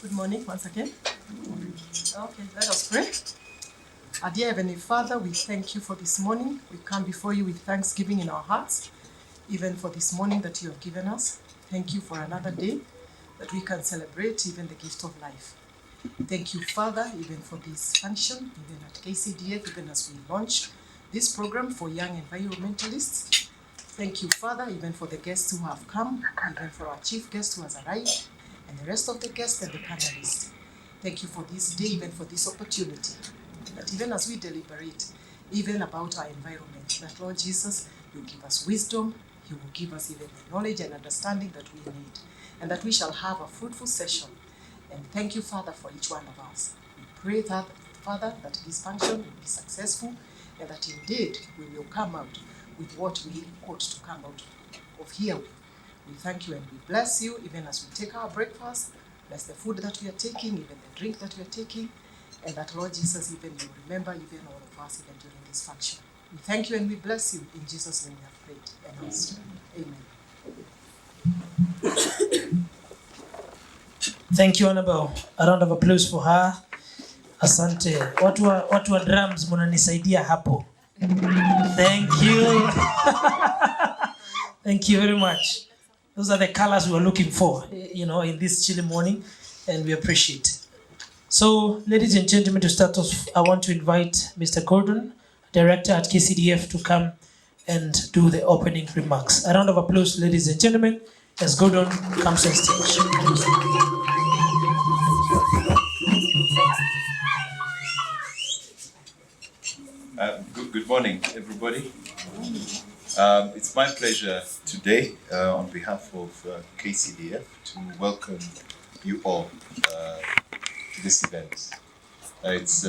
Good morning once again. Okay, let us pray. Our dear Heavenly Father, we thank you for this morning. We come before you with thanksgiving in our hearts, even for this morning that you have given us. Thank you for another day that we can celebrate even the gift of life. Thank you, Father, even for this function, even at KCDF, even as we launch this program for young environmentalists. Thank you, Father, even for the guests who have come, even for our chief guest who has arrived, and the rest of the guests and the panelists. Thank you for this day, even for this opportunity, that even as we deliberate, even about our environment, that Lord Jesus, you give us wisdom, you will give us even the knowledge and understanding that we need, and that we shall have a fruitful session. And thank you, Father, for each one of us. We pray that, Father, that this function will be successful, and that indeed we will come out with what we ought to come out of here with. We thank you and we bless you even as we take our breakfast. Bless the food that we are taking, even the drink that we are taking, and that, Lord Jesus, even you remember even all of us even during this function. We thank you and we bless you. In Jesus' name we have prayed and asked. Amen. Thank you, Annabelle. A round of applause for her. Asante. Watu wa drums mnanisaidia hapo. Thank you. Thank you very much. Those are the colors we are looking for, in this chilly morning, and we appreciate it. So, ladies and gentlemen, to start off, I want to invite Mr. Gordon, Director at KCDF, to come and do the opening remarks. A round of applause, ladies and gentlemen, as Gordon comes on stage. Good morning, everybody. It's my pleasure today, on behalf of KCDF, to welcome you all to this event. It's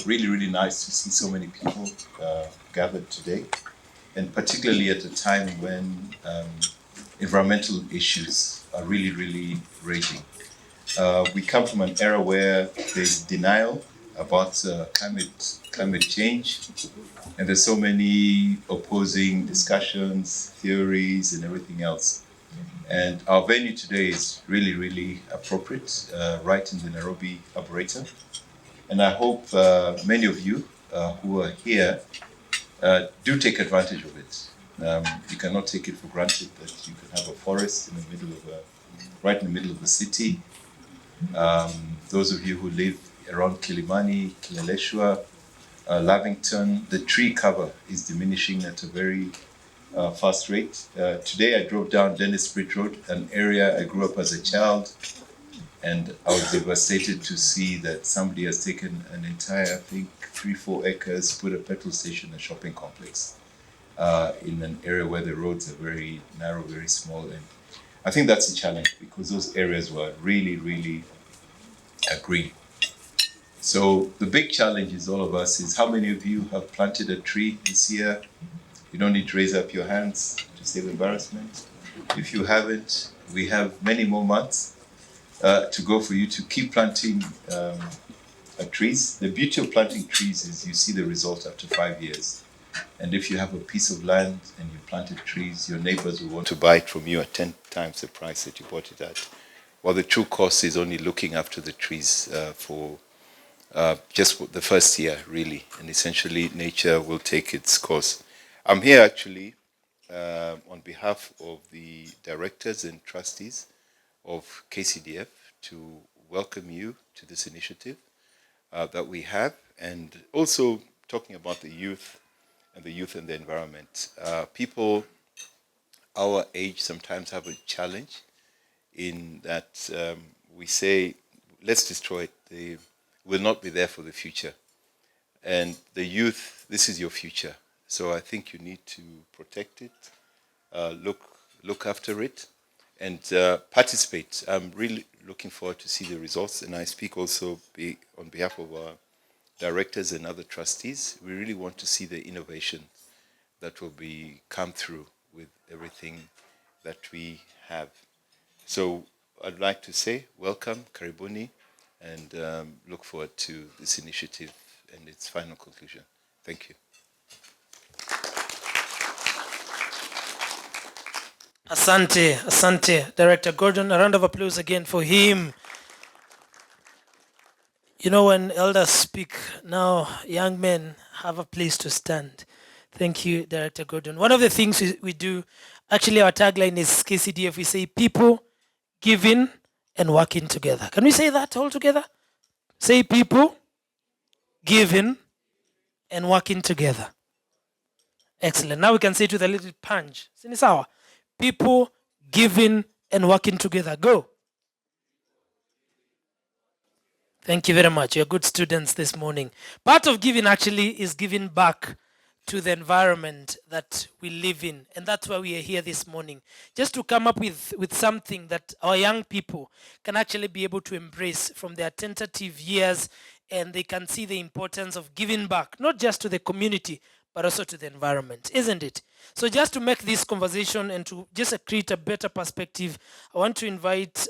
really, really nice to see so many people gathered today, and particularly at a time when environmental issues are really, really raging. We come from an era where there's denial about climate change, and there's so many opposing discussions, theories, and everything else. And our venue today is really, really appropriate, right in the Nairobi Arboretum. And I hope many of you who are here do take advantage of it. You cannot take it for granted that you can have a forest in the middle of right in the middle of the city. Those of you who live around Kilimani, Kileleshwa, Lavington, the tree cover is diminishing at a very fast rate. Today I drove down Dennis Bridge Road, an area I grew up as a child, and I was devastated to see that somebody has taken an entire, I think, 3-4 acres, put a petrol station, a shopping complex, in an area where the roads are very narrow, very small. And I think that's a challenge because those areas were really, really green. So the big challenge is all of us is how many of you have planted a tree this year? You don't need to raise up your hands to save embarrassment. If you haven't, we have many more months to go for you to keep planting trees. The beauty of planting trees is you see the result after 5 years. And if you have a piece of land and you planted trees, your neighbors will want to buy it from you at 10 times the price that you bought it at. While the true cost is only looking after the trees for just the first year, really, and essentially nature will take its course. I'm here actually on behalf of the directors and trustees of KCDF to welcome you to this initiative that we have, and also talking about the youth and the environment. People our age sometimes have a challenge in that we say, let's destroy it. They will not be there for the future. And the youth, this is your future. So I think you need to protect it, look after it, and participate. I'm really looking forward to see the results. And I speak also on behalf of our directors and other trustees. We really want to see the innovation that will come through with everything that we have. So I'd like to say welcome, Karibuni, and look forward to this initiative and its final conclusion. Thank you. Asante, Director Gordon. A round of applause again for him. You know, when elders speak, now young men have a place to stand. Thank you, Director Gordon. One of the things we do, actually, our tagline is KCDF. We say people, giving, and working together. Can we say that all together? Say people, giving, and working together. Excellent. Now we can say it with a little punch. Sinisawa. People, giving, and working together. Go. Thank you very much. You're good students this morning. Part of giving actually is giving back to the environment that we live in. And that's why we are here this morning. Just to come up with something that our young people can actually be able to embrace from their tentative years, and they can see the importance of giving back, not just to the community, but also to the environment, isn't it? So just to make this conversation and to just create a better perspective, I want to invite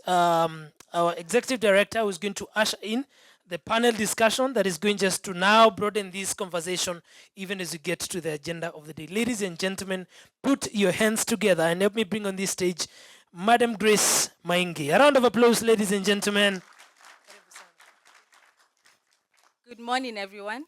our executive director, who is going to usher in the panel discussion that is going just to now broaden this conversation even as we get to the agenda of the day. Ladies and gentlemen, put your hands together and help me bring on this stage Madam Grace Maingi. A round of applause, ladies and gentlemen. Good morning, everyone.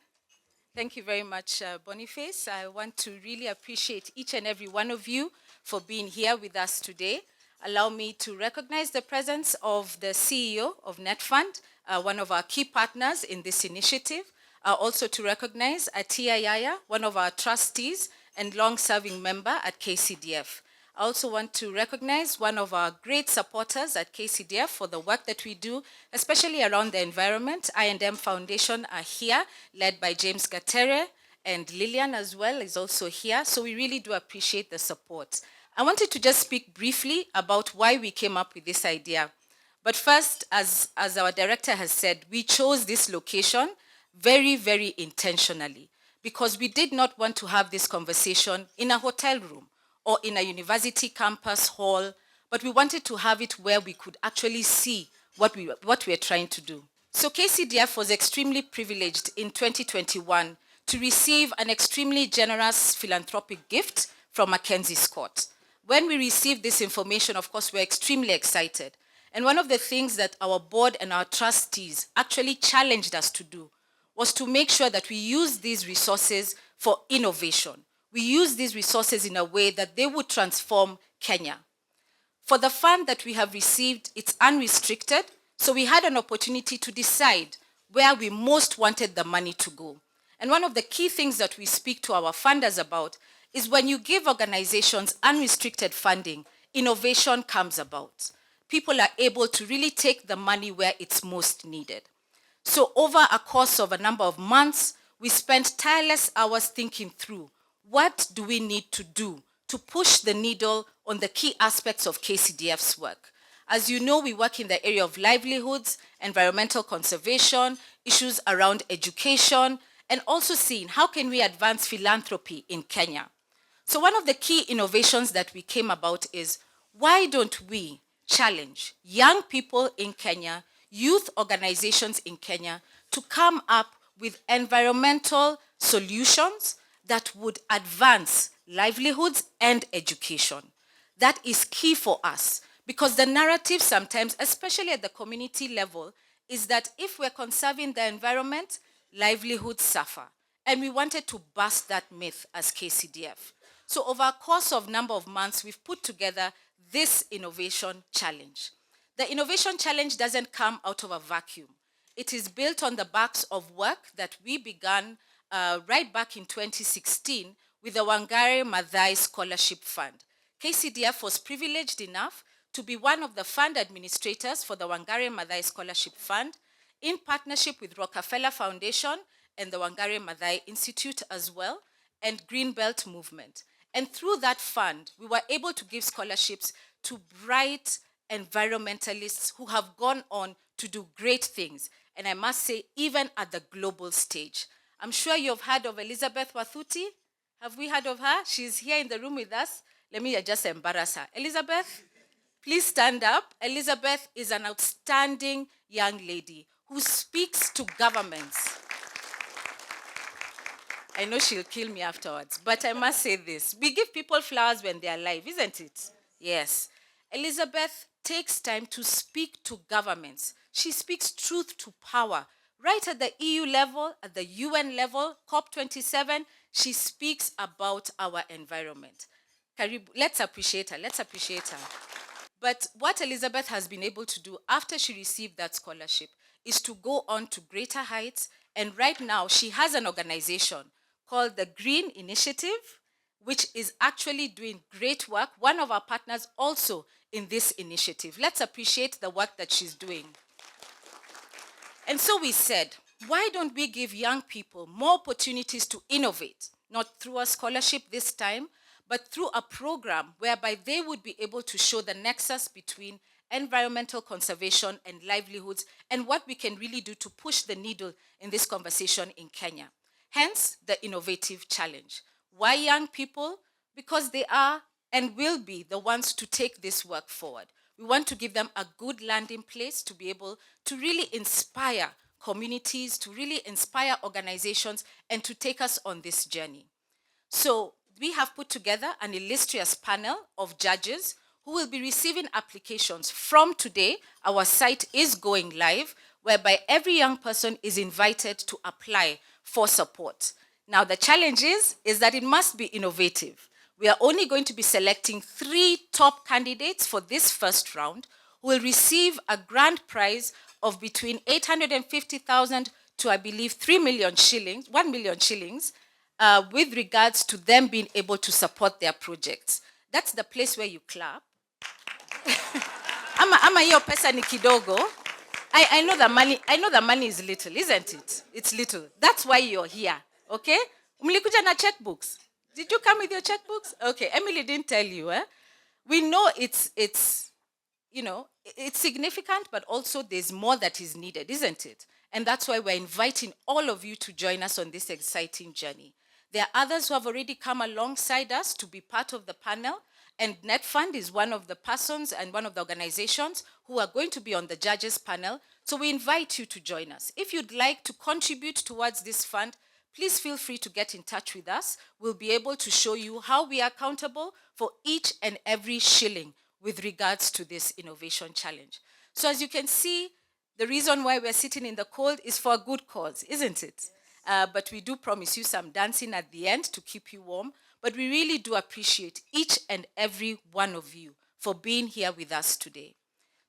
Thank you very much, Boniface. I want to really appreciate each and every one of you for being here with us today. Allow me to recognize the presence of the CEO of NetFund, one of our key partners in this initiative. Also to recognize Atia Yaya, one of our trustees and long-serving member at KCDF. I also want to recognize one of our great supporters at KCDF for the work that we do, especially around the environment. I&M Foundation are here, led by James Gatere, and Lillian as well is also here. So we really do appreciate the support. I wanted to just speak briefly about why we came up with this idea. But first, as our director has said, we chose this location very, very intentionally because we did not want to have this conversation in a hotel room or in a university campus hall, but we wanted to have it where we could actually see what we're trying to do. So KCDF was extremely privileged in 2021 to receive an extremely generous philanthropic gift from MacKenzie Scott. When we received this information, of course, we're extremely excited. And one of the things that our board and our trustees actually challenged us to do was to make sure that we use these resources for innovation. We use these resources in a way that they would transform Kenya. For the fund that we have received, it's unrestricted, so we had an opportunity to decide where we most wanted the money to go. And one of the key things that we speak to our funders about is when you give organizations unrestricted funding, innovation comes about. People are able to really take the money where it's most needed. So over a course of a number of months, we spent tireless hours thinking through what do we need to do to push the needle on the key aspects of KCDF's work. As you know, we work in the area of livelihoods, environmental conservation, issues around education, and also seeing how can we advance philanthropy in Kenya. So one of the key innovations that we came about is why don't we challenge young people in Kenya, youth organizations in Kenya, to come up with environmental solutions that would advance livelihoods and education. That is key for us because the narrative sometimes, especially at the community level, is that if we're conserving the environment, livelihoods suffer. And we wanted to bust that myth as KCDF. So over a course of number of months, we've put together this innovation challenge. The innovation challenge doesn't come out of a vacuum. It is built on the backs of work that we began right back in 2016 with the Wangari Maathai Scholarship Fund. KCDF was privileged enough to be one of the fund administrators for the Wangari Maathai Scholarship Fund in partnership with Rockefeller Foundation and the Wangari Maathai Institute as well, and Greenbelt Movement. And through that fund, we were able to give scholarships to bright environmentalists who have gone on to do great things. And I must say, even at the global stage. I'm sure you've heard of Elizabeth Wathuti. Have we heard of her? She's here in the room with us. Let me just embarrass her. Elizabeth, please stand up. Elizabeth is an outstanding young lady who speaks to governments. I know she'll kill me afterwards, but I must say this. We give people flowers when they're alive, isn't it? Yes. Elizabeth takes time to speak to governments. She speaks truth to power right at the EU level, at the UN level, COP27, she speaks about our environment. Karibu, let's appreciate her, let's appreciate her. But what Elizabeth has been able to do after she received that scholarship is to go on to greater heights. And right now, she has an organization called the Green Initiative, which is actually doing great work. One of our partners also in this initiative. Let's appreciate the work that she's doing. And so we said, why don't we give young people more opportunities to innovate, not through a scholarship this time, but through a program whereby they would be able to show the nexus between environmental conservation and livelihoods and what we can really do to push the needle in this conversation in Kenya. Hence, the innovative challenge. Why young people? Because they are and will be the ones to take this work forward. We want to give them a good landing place to be able to really inspire communities, to really inspire organizations, and to take us on this journey. So we have put together an illustrious panel of judges who will be receiving applications from today. Our site is going live, whereby every young person is invited to apply for support. Now, the challenge is that it must be innovative. We are only going to be selecting 3 top candidates for this first round who will receive a grand prize of between 850,000 to, I believe, 1 million shillings, with regards to them being able to support their projects. That's the place where you clap. Ama hiyo pesa ni kidogo. I know the money is little, isn't it? It's little. That's why you're here. Okay? Mlikuja na checkbooks. Did you come with your checkbooks? Okay, Emily didn't tell you. We know it's significant, but also there's more that is needed, isn't it? And that's why we're inviting all of you to join us on this exciting journey. There are others who have already come alongside us to be part of the panel, and NetFund is one of the persons and one of the organizations who are going to be on the judges panel. So we invite you to join us. If you'd like to contribute towards this fund, please feel free to get in touch with us. We'll be able to show you how we are accountable for each and every shilling with regards to this innovation challenge. So as you can see, the reason why we're sitting in the cold is for a good cause, isn't it? But we do promise you some dancing at the end to keep you warm. But we really do appreciate each and every one of you for being here with us today.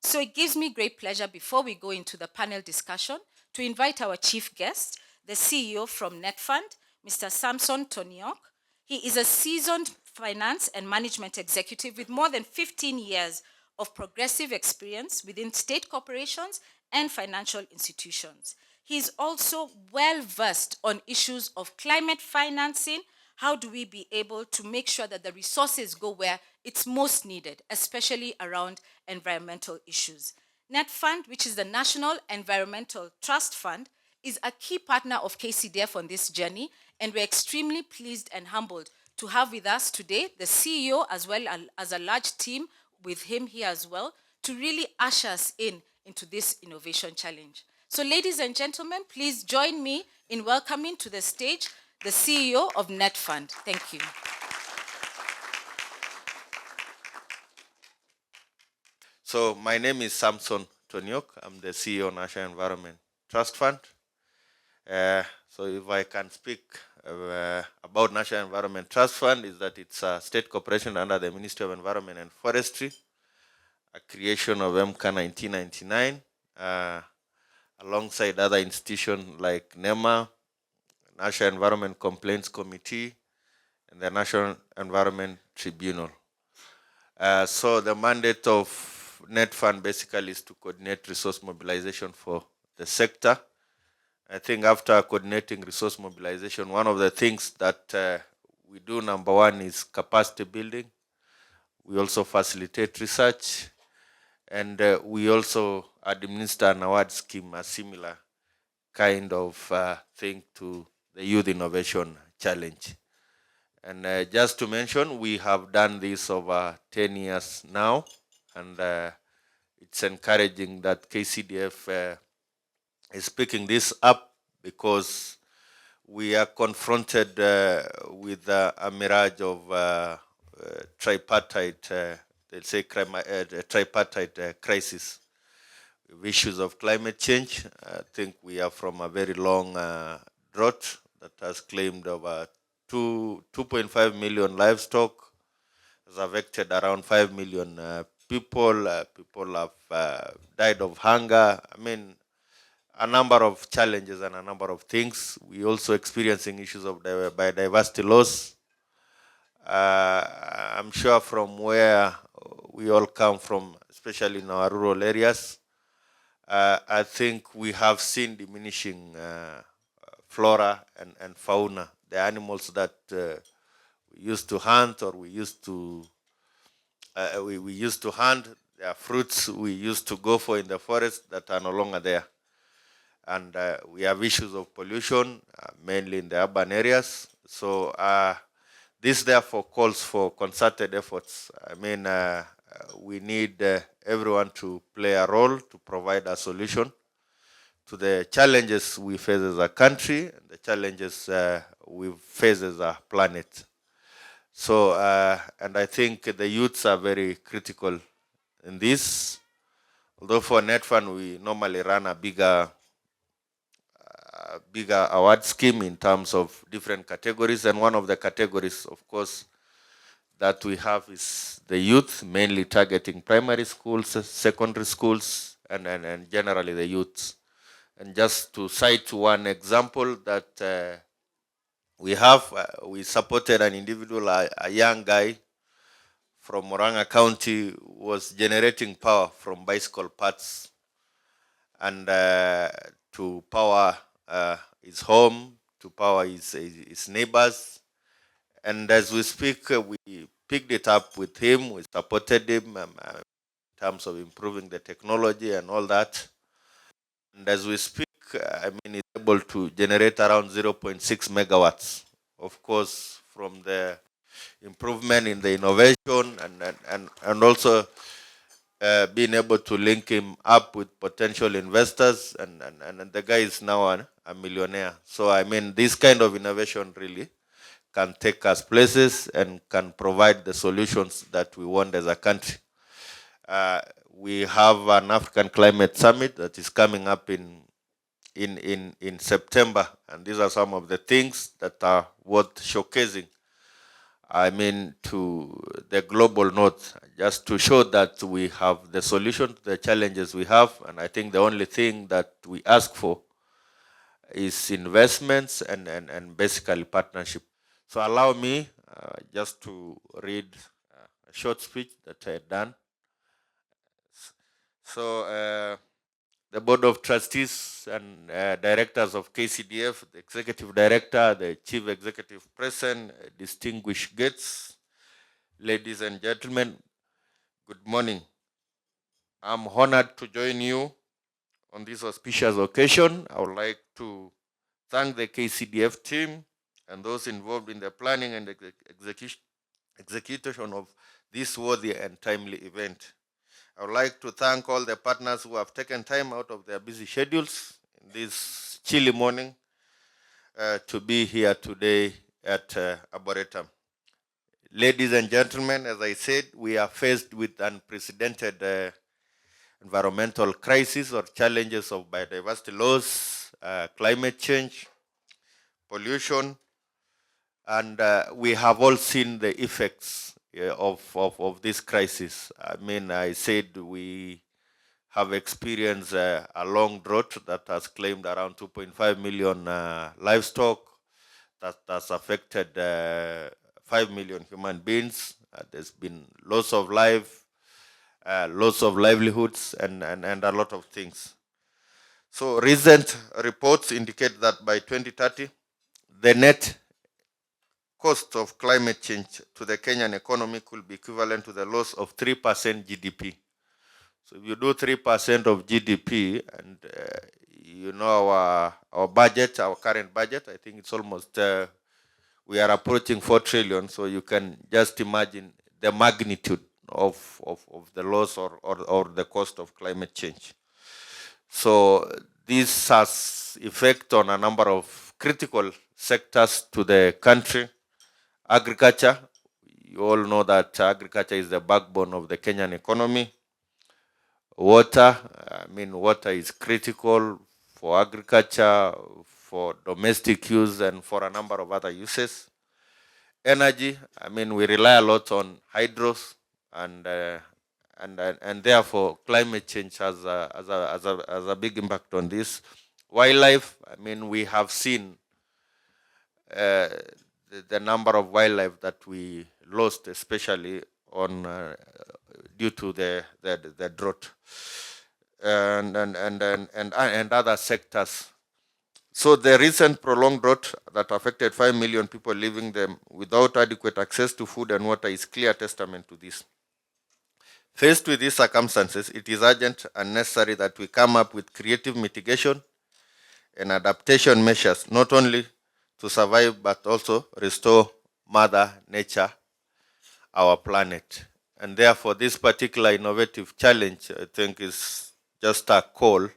So it gives me great pleasure, before we go into the panel discussion, to invite our chief guest, the CEO from NetFund, Mr. Samson Toniok. He is a seasoned finance and management executive with more than 15 years of progressive experience within state corporations and financial institutions. He is also well-versed on issues of climate financing. How do we be able to make sure that the resources go where it's most needed, especially around environmental issues? NetFund, which is the National Environmental Trust Fund, is a key partner of KCDF on this journey, and we're extremely pleased and humbled to have with us today the CEO, as well as a large team with him here as well, to really usher us into this innovation challenge. So ladies and gentlemen, please join me in welcoming to the stage the CEO of NetFund. Thank you. So my name is Samson Toniok. I'm the CEO of National Environment Trust Fund. So if I can speak about National Environment Trust Fund, is that it's a state corporation under the Ministry of Environment and Forestry, a creation of MCA 1999, alongside other institutions like NEMA, National Environment Complaints Committee, and the National Environment Tribunal. So the mandate of NetFund basically is to coordinate resource mobilization for the sector. I think after coordinating resource mobilization, one of the things that we do, number one, is capacity building. We also facilitate research, and we also administer an award scheme, a similar kind of thing to the Youth Innovation Challenge. And just to mention, we have done this over 10 years now, and it's encouraging that KCDF is picking this up, because we are confronted with a mirage of tripartite, tripartite crisis, with issues of climate change. I think we are from a very long drought that has claimed over 2.5 million livestock, has affected around 5 million people. People have died of hunger. I mean, a number of challenges and a number of things. We also experiencing issues of biodiversity loss. I'm sure from where we all come from, especially in our rural areas, I think we have seen diminishing flora and fauna. The animals that we used to hunt or we used to hunt, there are fruits we used to go for in the forest that are no longer there. And we have issues of pollution, mainly in the urban areas. So this therefore calls for concerted efforts. I mean, we need everyone to play a role to provide a solution to the challenges we face as a country and the challenges we face as a planet. So, and I think the youths are very critical in this. Although for NetFund, we normally run a bigger award scheme in terms of different categories. And one of the categories, of course, that we have is the youth, mainly targeting primary schools, secondary schools, and generally the youths. And just to cite one example that we supported an individual, a young guy from Moranga County, was generating power from bicycle parts and to power his home, to power his neighbors. And as we speak, we picked it up with him, we supported him in terms of improving the technology and all that. And as we speak, I mean, it's able to generate around 0.6 megawatts. Of course, from the improvement in the innovation and also being able to link him up with potential investors, and the guy is now a millionaire. So, I mean, this kind of innovation really can take us places and can provide the solutions that we want as a country. We have an African Climate Summit that is coming up in September, and these are some of the things that are worth showcasing, I mean, to the global north, just to show that we have the solution to the challenges we have. And I think the only thing that we ask for is investments and basically partnership. So allow me just to read a short speech that I had done. So the Board of Trustees and Directors of KCDF, the Executive Director, the Chief Executive Person, distinguished guests, ladies and gentlemen, good morning. I'm honored to join you on this auspicious occasion. I would like to thank the KCDF team and those involved in the planning and execution of this worthy and timely event. I would like to thank all the partners who have taken time out of their busy schedules in this chilly morning to be here today at Arboretum. Ladies and gentlemen, as I said, we are faced with unprecedented environmental crisis or challenges of biodiversity loss, climate change, pollution, and we have all seen the effects of this crisis. I mean, I said we have experienced a long drought that has claimed around 2.5 million livestock, that has affected 5 million human beings. There's been loss of life, loss of livelihoods, and a lot of things. So recent reports indicate that by 2030, the net cost of climate change to the Kenyan economy could be equivalent to the loss of 3% GDP. So if you do 3% of GDP, and you know our budget, our current budget, I think it's almost, we are approaching 4 trillion. So you can just imagine the magnitude of the loss or the cost of climate change. So this has effect on a number of critical sectors to the country. Agriculture, you all know that agriculture is the backbone of the Kenyan economy. Water, I mean, water is critical for agriculture, for domestic use, and for a number of other uses. Energy, I mean, we rely a lot on hydros, and therefore climate change has a big impact on this. Wildlife, I mean, we have seen the number of wildlife that we lost, especially on due to the drought and other sectors. So the recent prolonged drought that affected 5 million people living them without adequate access to food and water is clear testament to this. Faced with these circumstances, it is urgent and necessary that we come up with creative mitigation and adaptation measures, not only to survive but also restore Mother Nature, our planet. And therefore, this particular innovative challenge, I think, is just a call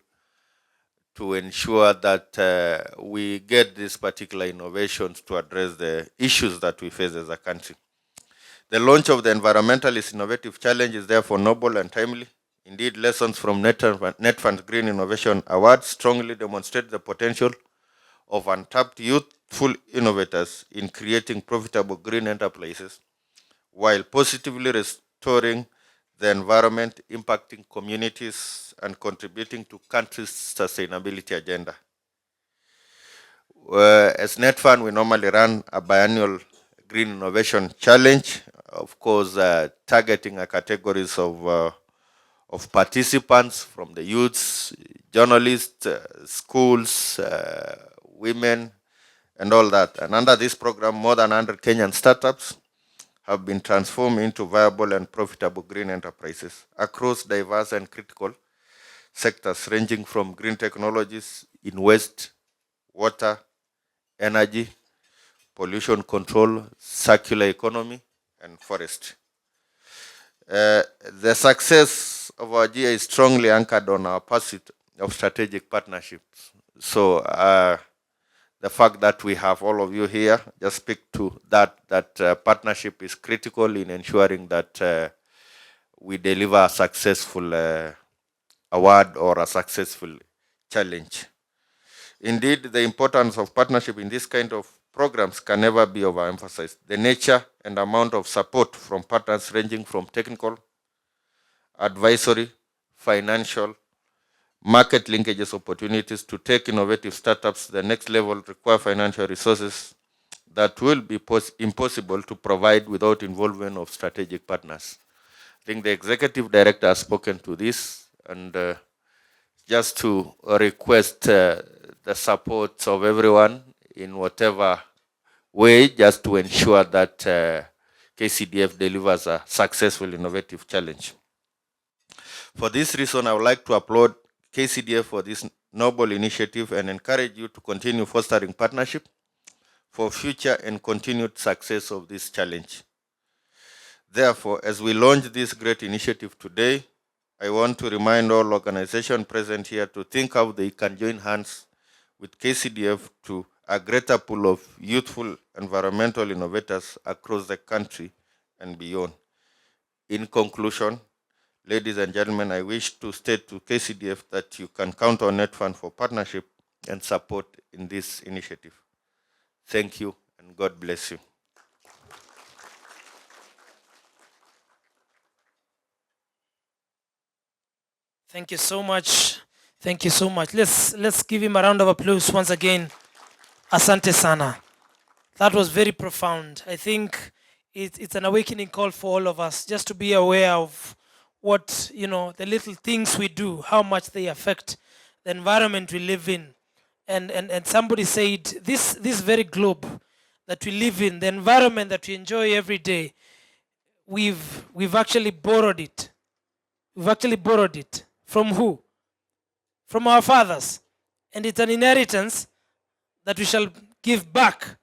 to ensure that we get these particular innovations to address the issues that we face as a country. The launch of the Environmentalist Innovative Challenge is therefore noble and timely. Indeed, lessons from NetFund's Green Innovation Award strongly demonstrate the potential of untapped youthful innovators in creating profitable green enterprises while positively restoring the environment, impacting communities, and contributing to country's sustainability agenda. As NetFund, we normally run a biannual Green Innovation Challenge, of course, targeting categories of participants from the youths, journalists, schools, women, and all that. And under this program, more than 100 Kenyan startups have been transformed into viable and profitable green enterprises across diverse and critical sectors ranging from green technologies in waste, water, energy, pollution control, circular economy, and forestry. The success of our GIA is strongly anchored on our pursuit of strategic partnerships. So the fact that we have all of you here just speak to that partnership is critical in ensuring that we deliver a successful award or a successful challenge. Indeed, the importance of partnership in this kind of programs can never be overemphasized. The nature and amount of support from partners ranging from technical, advisory, financial, market linkages opportunities to take innovative startups to the next level require financial resources that will be impossible to provide without involvement of strategic partners. I think the executive director has spoken to this, and just to request the support of everyone in whatever way, just to ensure that KCDF delivers a successful innovative challenge. For this reason, I would like to applaud KCDF for this noble initiative and encourage you to continue fostering partnership for future and continued success of this challenge. Therefore, as we launch this great initiative today, I want to remind all organizations present here to think how they can join hands with KCDF to a greater pool of youthful environmental innovators across the country and beyond. In conclusion, ladies and gentlemen, I wish to state to KCDF that you can count on NetFund for partnership and support in this initiative. Thank you, and God bless you. Thank you so much. Thank you so much. Let's give him a round of applause once again. Asante sana. That was very profound. I think it's an awakening call for all of us, just to be aware of what, the little things we do, how much they affect the environment we live in. And somebody said, this very globe that we live in, the environment that we enjoy every day, we've actually borrowed it. We've actually borrowed it. From who? From our fathers. And it's an inheritance that we shall give back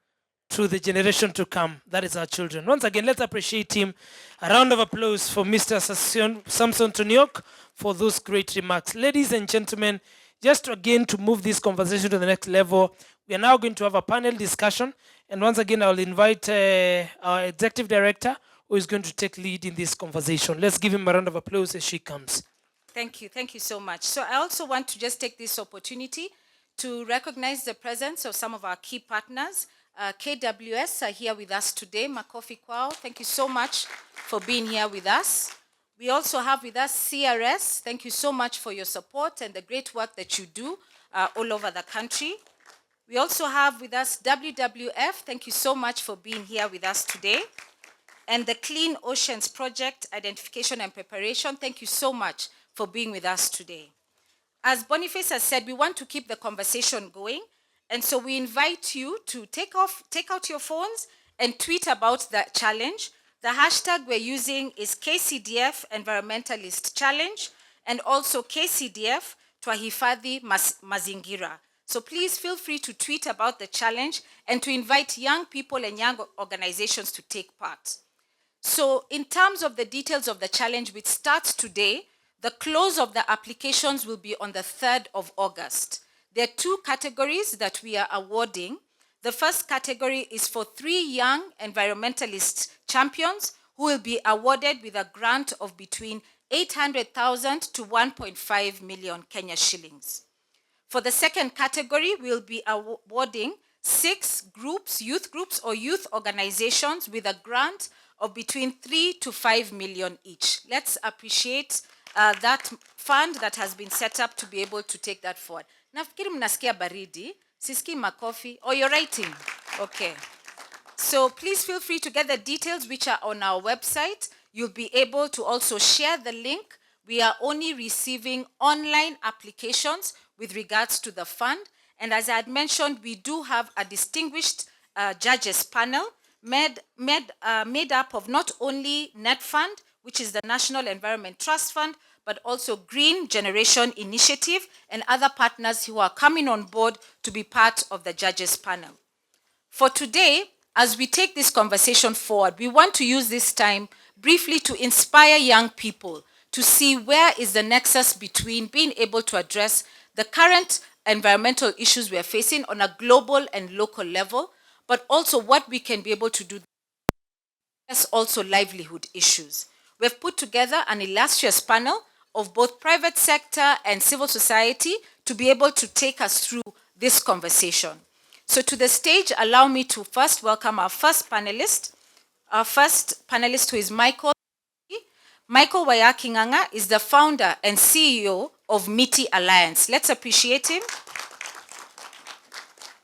to the generation to come. That is our children. Once again, let's appreciate him. A round of applause for Mr. Samson Toniok for those great remarks. Ladies and gentlemen, just again to move this conversation to the next level, we are now going to have a panel discussion. And once again, I'll invite our executive director, who is going to take lead in this conversation. Let's give him a round of applause as she comes. Thank you so much. So I also want to just take this opportunity to recognize the presence of some of our key partners. KWS are here with us today. Makofi kwao. Thank you so much for being here with us. We also have with us CRS. Thank you so much for your support and the great work that you do all over the country. We also have with us WWF. Thank you so much for being here with us today. And the Clean Oceans Project Identification and Preparation. Thank you so much for being with us today. As Boniface has said, we want to keep the conversation going. And so we invite you to take out your phones and tweet about the challenge. The hashtag we're using is KCDF Environmentalist Challenge and also KCDF Twahifadhi Mazingira. So please feel free to tweet about the challenge and to invite young people and young organizations to take part. So in terms of the details of the challenge, which starts today, the close of the applications will be on the 3rd of August. There are 2 categories that we are awarding. The first category is for 3 young environmentalist champions who will be awarded with a grant of between 800,000 to 1.5 million Kenya shillings. For the second category, we'll be awarding 6 groups, youth groups or youth organizations with a grant of between 3 to 5 million each. Let's appreciate that fund that has been set up to be able to take that forward. Nafikiri mnasikia baridi, siski makofi, or you're writing? Okay. So please feel free to get the details which are on our website. You'll be able to also share the link. We are only receiving online applications with regards to the fund. And as I had mentioned, we do have a distinguished judges panel made up of not only Net Fund, which is the National Environment Trust Fund, but also Green Generation Initiative and other partners who are coming on board to be part of the judges panel. For today, as we take this conversation forward, we want to use this time briefly to inspire young people to see where is the nexus between being able to address the current environmental issues we are facing on a global and local level, but also what we can be able to do as also livelihood issues. We've put together an illustrious panel of both private sector and civil society to be able to take us through this conversation. So to the stage, allow me to first welcome our first panelist. Our first panelist, who is Michael. Michael YEIC is the founder and CEO of MITI Alliance. Let's appreciate him.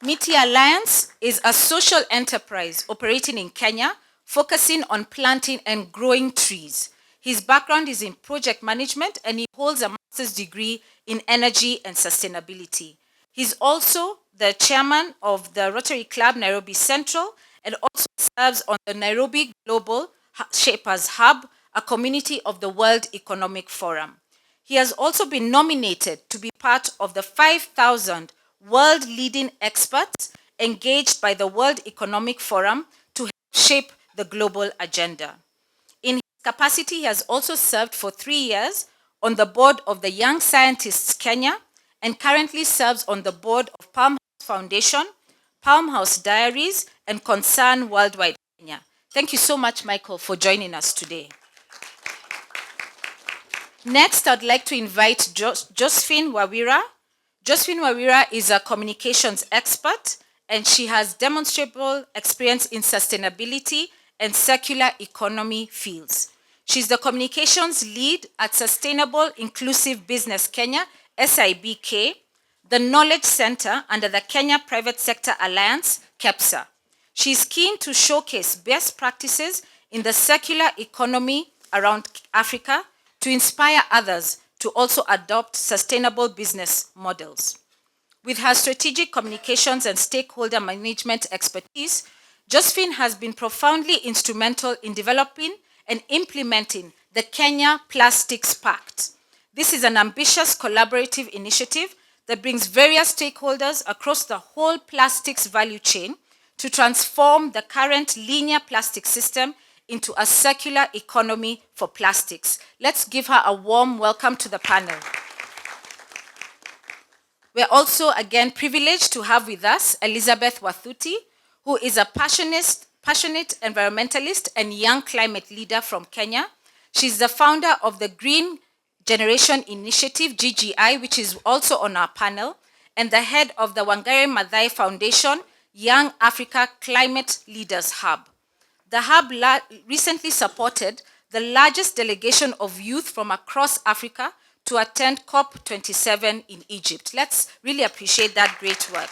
MITI Alliance is a social enterprise operating in Kenya, focusing on planting and growing trees. His background is in project management and he holds a master's degree in energy and sustainability. He's also the chairman of the Rotary Club Nairobi Central and also serves on the Nairobi Global Shapers Hub, a community of the World Economic Forum. He has also been nominated to be part of the 5,000 world-leading experts engaged by the World Economic Forum to help shape the global agenda. In his capacity, he has also served for 3 years on the board of the Young Scientists Kenya and currently serves on the board of Palm House Foundation, Palm House Diaries, and Concern Worldwide Kenya. Thank you so much, Michael, for joining us today. Next, I'd like to invite Josephine Wawira. Josephine Wawira is a communications expert, and she has demonstrable experience in sustainability and circular economy fields. She's the communications lead at Sustainable Inclusive Business Kenya, SIBK, the Knowledge Center under the Kenya Private Sector Alliance, KEPSA. She's keen to showcase best practices in the circular economy around Africa to inspire others to also adopt sustainable business models. With her strategic communications and stakeholder management expertise, Josephine has been profoundly instrumental in developing and implementing the Kenya Plastics Pact. This is an ambitious collaborative initiative that brings various stakeholders across the whole plastics value chain to transform the current linear plastic system into a circular economy for plastics. Let's give her a warm welcome to the panel. We're also again privileged to have with us Elizabeth Wathuti, who is a passionate environmentalist and young climate leader from Kenya. She's the founder of the Green Generation Initiative, GGI, which is also on our panel, and the head of the Wangari Maathai Foundation Young Africa Climate Leaders Hub. The hub recently supported the largest delegation of youth from across Africa to attend COP27 in Egypt. Let's really appreciate that great work.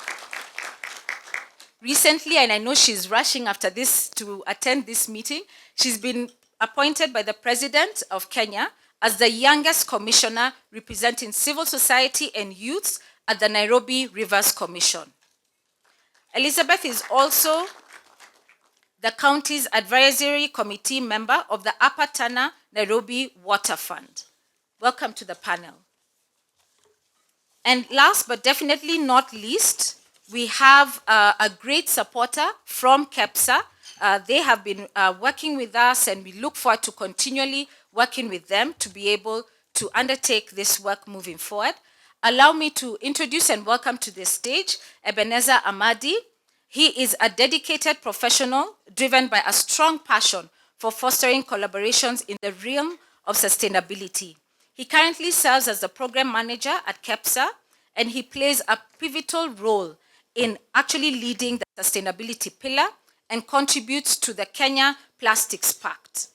Recently, and I know she's rushing after this to attend this meeting, she's been appointed by the President of Kenya as the youngest commissioner representing civil society and youths at the Nairobi Rivers Commission. Elizabeth is also the county's advisory committee member of the Upper Tana Nairobi Water Fund. Welcome to the panel. And last but definitely not least, we have a great supporter from KEPSA. They have been working with us, and we look forward to continually working with them to be able to undertake this work moving forward. Allow me to introduce and welcome to the stage Ebenezer Amadi. He is a dedicated professional driven by a strong passion for fostering collaborations in the realm of sustainability. He currently serves as the program manager at KEPSA, and he plays a pivotal role in actually leading the sustainability pillar and contributes to the Kenya Plastics Pact.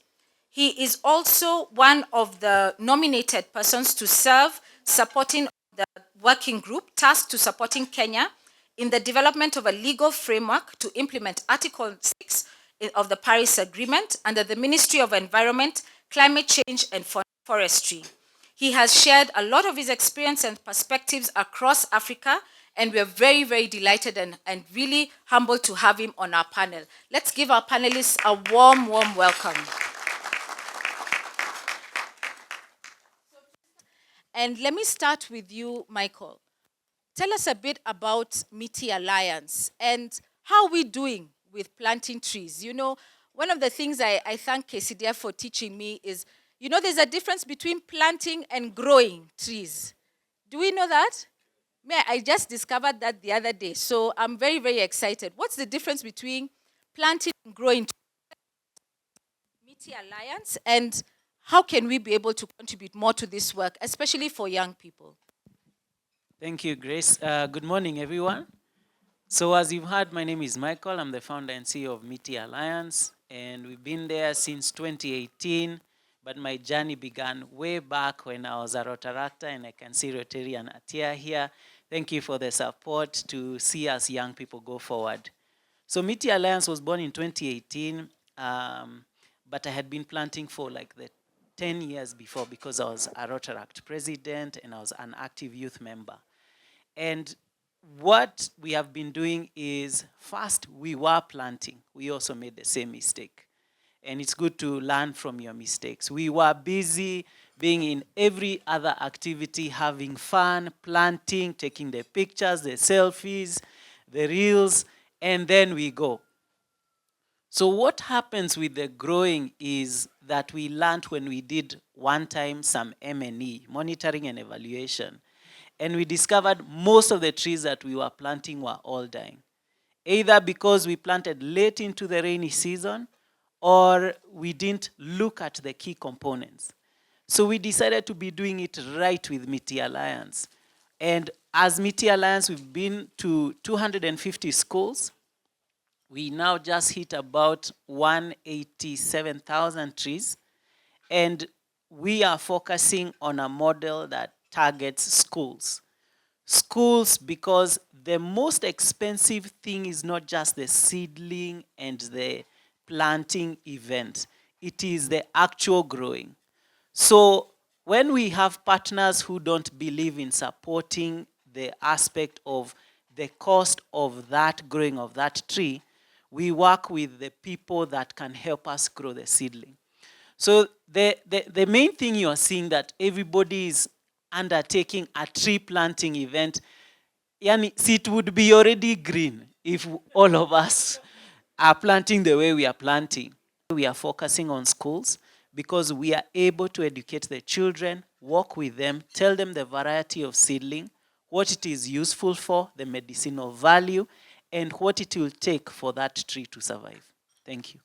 He is also one of the nominated persons to serve supporting the working group tasked to supporting Kenya in the development of a legal framework to implement Article 6 of the Paris Agreement under the Ministry of Environment, Climate Change and Forestry. He has shared a lot of his experience and perspectives across Africa, and we're very, very delighted and really humbled to have him on our panel. Let's give our panelists a warm, warm welcome. And let me start with you, Michael. Tell us a bit about Miti Alliance and how we're doing with planting trees. You know, one of the things I thank KCDF for teaching me is, you know, there's a difference between planting and growing trees. Do we know that? I just discovered that the other day, so I'm very, very excited. What's the difference between planting and growing Miti Alliance, and how can we be able to contribute more to this work, especially for young people? Thank you, Grace. Good morning, everyone. So as you've heard, my name is Michael. I'm the founder and CEO of Miti Alliance, and we've been there since 2018, but my journey began way back when I was a Rotaractor, and I can see Rotarian Atia here. Thank you for the support to see us young people go forward. So Miti Alliance was born in 2018, but I had been planting for like the 10 years before because I was a Rotaract president and I was an active youth member. And what we have been doing is, first, we were planting. We also made the same mistake. And it's good to learn from your mistakes. We were busy being in every other activity, having fun, planting, taking the pictures, the selfies, the reels, and then we go. So what happens with the growing is that we learned when we did one time some M&E, monitoring and evaluation. And we discovered most of the trees that we were planting were all dying. Either because we planted late into the rainy season, or we didn't look at the key components. So we decided to be doing it right with Miti Alliance. And as Miti Alliance, we've been to 250 schools. We now just hit about 187,000 trees. And we are focusing on a model that targets schools. Schools, because the most expensive thing is not just the seedling and the planting event. It is the actual growing. So when we have partners who don't believe in supporting the aspect of the cost of that growing of that tree, we work with the people that can help us grow the seedling. So the main thing you are seeing that everybody is undertaking a tree planting event, it would be already green if all of us are planting the way we are planting. We are focusing on schools because we are able to educate the children, work with them, tell them the variety of seedling, what it is useful for, the medicinal value, and what it will take for that tree to survive. Thank you.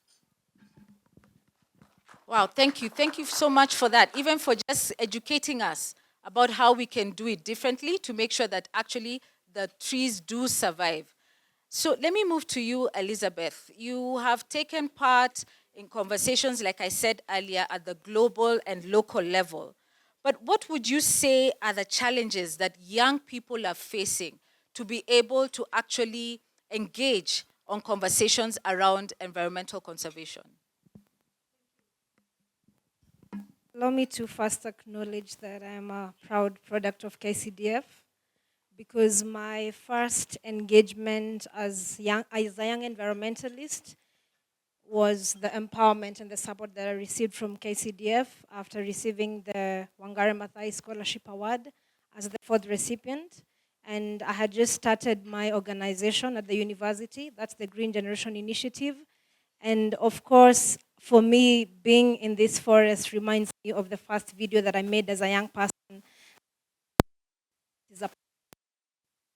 Wow, thank you. Thank you so much for that, even for just educating us about how we can do it differently to make sure that actually the trees do survive. So let me move to you, Elizabeth. You have taken part in conversations, like I said earlier, at the global and local level. But what would you say are the challenges that young people are facing to be able to actually engage on conversations around environmental conservation? Allow me to first acknowledge that I'm a proud product of KCDF because my first engagement as a young environmentalist was the empowerment and the support that I received from KCDF after receiving the Wangari Maathai Scholarship Award as the 4th recipient. And I had just started my organization at the university, that's the Green Generation Initiative. And of course, for me, being in this forest reminds me of the first video that I made as a young person.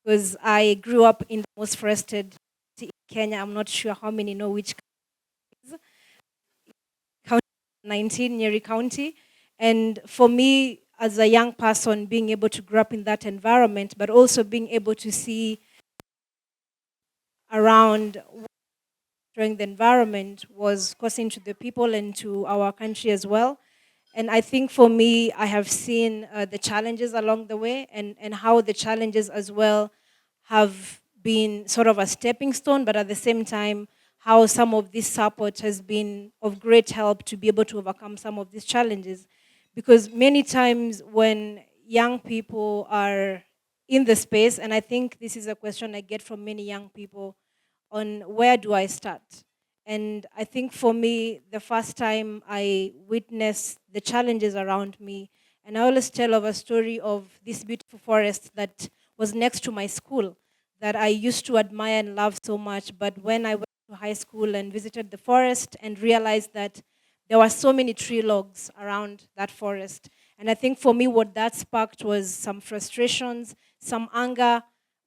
Because I grew up in the most forested city in Kenya. I'm not sure how many know which county, 19, Nyeri County. And for me, as a young person, being able to grow up in that environment, but also being able to see around during the environment was causing to the people and to our country as well. And I think for me, I have seen the challenges along the way and how the challenges as well have been sort of a stepping stone, but at the same time, how some of this support has been of great help to be able to overcome some of these challenges. Because many times when young people are in the space, and I think this is a question I get from many young people, on where do I start? And I think for me, the first time I witnessed the challenges around me, and I always tell of a story of this beautiful forest that was next to my school that I used to admire and love so much. But when I went to high school and visited the forest and realized that there were so many tree logs around that forest. And I think for me, what that sparked was some frustrations, some anger,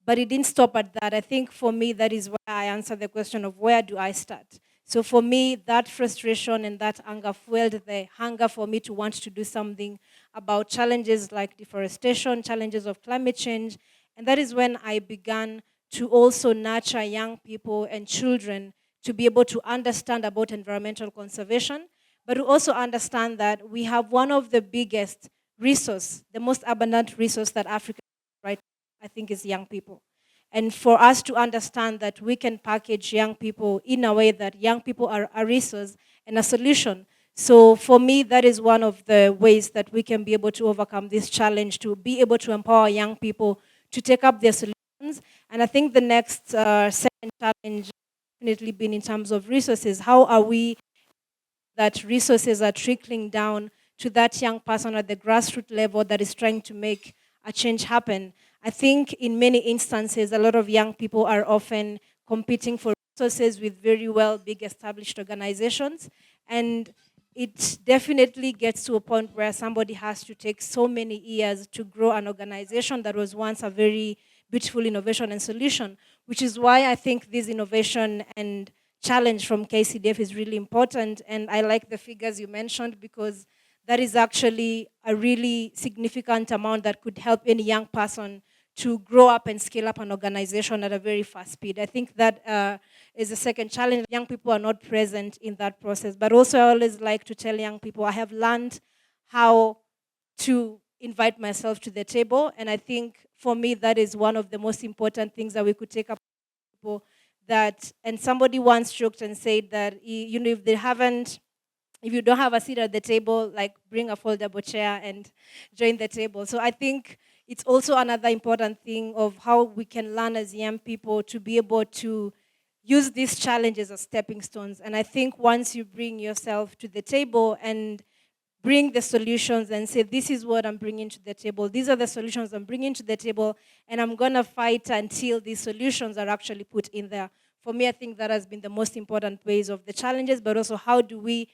but it didn't stop at that. I think for me, that is where I answer the question of where do I start? So for me, that frustration and that anger fueled the hunger for me to want to do something about challenges like deforestation, challenges of climate change. And that is when I began to also nurture young people and children to be able to understand about environmental conservation, but to also understand that we have one of the biggest resource, the most abundant resource that Africa has, right, I think, is young people. And for us to understand that we can package young people in a way that young people are a resource and a solution. So for me, that is one of the ways that we can be able to overcome this challenge, to be able to empower young people to take up their solutions. And I think the next second challenge definitely been in terms of resources. How are we that resources are trickling down to that young person at the grassroots level that is trying to make a change happen? I think in many instances, a lot of young people are often competing for resources with very well big established organizations. And it definitely gets to a point where somebody has to take so many years to grow an organization that was once a very beautiful innovation and solution, which is why I think this innovation and challenge from KCDF is really important. And I like the figures you mentioned because that is actually a really significant amount that could help any young person to grow up and scale up an organization at a very fast speed. I think that is the second challenge. Young people are not present in that process. But also I always like to tell young people, I have learned how to invite myself to the table. And I think for me, that is one of the most important things that we could take up with people. That, and somebody once joked and said that, you know, if you don't have a seat at the table, like bring a foldable chair and join the table. So I think it's also another important thing of how we can learn as young people to be able to use these challenges as stepping stones. And I think once you bring yourself to the table and bring the solutions and say, this is what I'm bringing to the table, these are the solutions I'm bringing to the table, and I'm gonna fight until these solutions are actually put in there. For me, I think that has been the most important ways of the challenges, but also how do we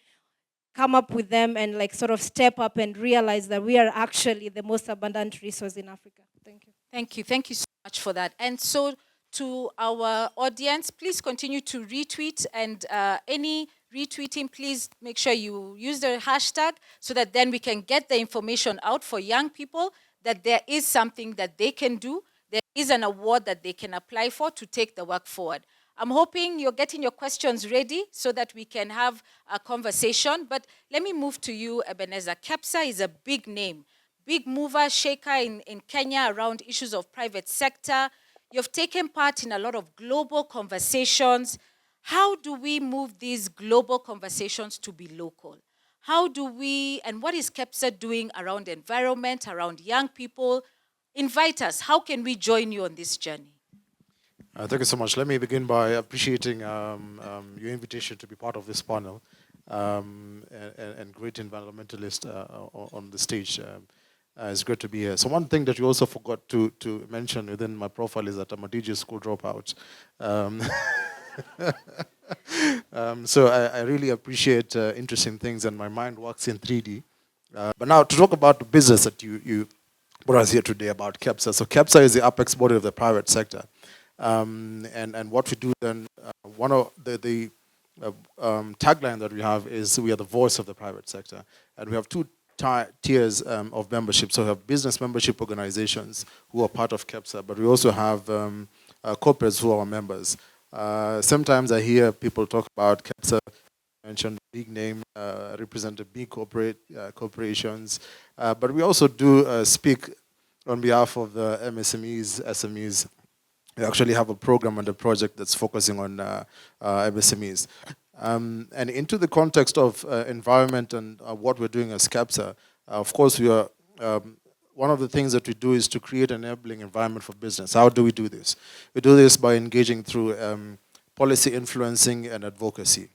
come up with them and like sort of step up and realize that we are actually the most abundant resource in Africa. Thank you. Thank you. Thank you so much for that. And so to our audience, please continue to retweet and any retweeting, please make sure you use the hashtag so that then we can get the information out for young people that there is something that they can do. There is an award that they can apply for to take the work forward. I'm hoping you're getting your questions ready so that we can have a conversation. But let me move to you, Ebenezer. KEPSA is a big name, big mover, shaker in Kenya around issues of private sector. You've taken part in a lot of global conversations. How do we move these global conversations to be local? How do we, and what is KEPSA doing around environment, around young people? Invite us. How can we join you on this journey? Thank you so much. Let me begin by appreciating your invitation to be part of this panel and great environmentalist on the stage. It's great to be here. So one thing that you also forgot to mention within my profile is that I'm a DJ school dropout. So I really appreciate interesting things, and my mind works in 3D. But now to talk about the business that you brought us here today about KEPSA. So KEPSA is the apex body of the private sector. And what we do then, one of the tagline that we have is we are the voice of the private sector. And we have two tiers of membership. So we have business membership organizations who are part of KEPSA, but we also have corporates who are our members. Sometimes I hear people talk about KEPSA, mention big name, represent the big corporations, but we also do speak on behalf of the MSMEs, SMEs. We actually have a program and a project that's focusing on MSMEs. And into the context of environment and what we're doing as KEPSA, of course, we are one of the things that we do is to create an enabling environment for business. How do we do this? We do this by engaging through policy influencing and advocacy.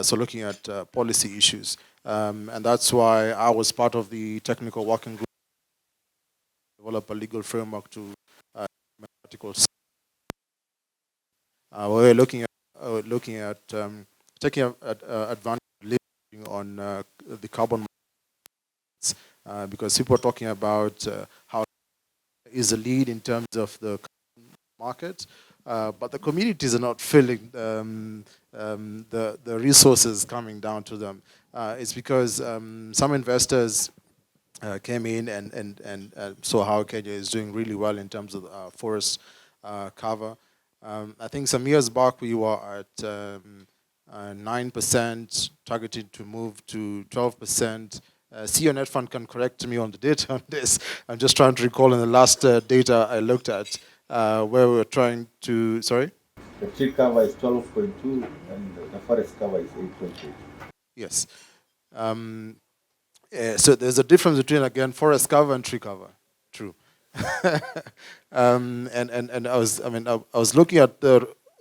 So looking at policy issues. And that's why I was part of the technical working group to develop a legal framework to articles. We're looking at taking advantage of living on the carbon markets, because people are talking about how is the lead in terms of the market, but the communities are not feeling the resources coming down to them. It's because some investors came in and saw how Kenya is doing really well in terms of forest cover. I think some years back we were at 9%, targeted to move to 12%. CEO Net Fund can correct me on the data on this. I'm just trying to recall in the last data I looked at where we were trying to, sorry? The tree cover is 12.2 and the forest cover is 8.8. Yes. So there's a difference between, again, forest cover and tree cover. True. And I was looking at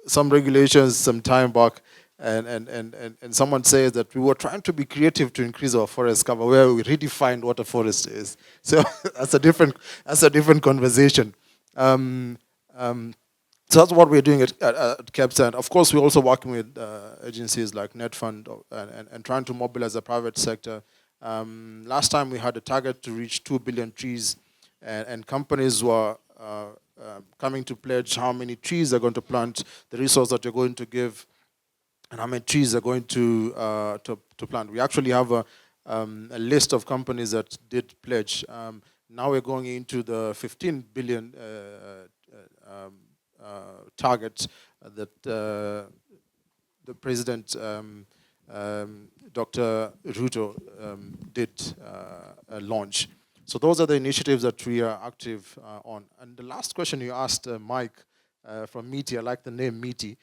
some regulations some time back, and someone says that we were trying to be creative to increase our forest cover, where we redefined what a forest is. So that's a different conversation. So that's what we're doing at KEPSA. And of course, we're also working with agencies like Net Fund and trying to mobilize the private sector. Last time we had a target to reach 2 billion trees, and companies were coming to pledge how many trees they're going to plant, the resource that you're going to give, and how many trees they're going to plant. We actually have a list of companies that did pledge. Now we're going into the 15 billion target that the President, Dr. Ruto, did launch. So those are the initiatives that we are active on. And the last question you asked, Mike, from Meaty, I like the name Meaty.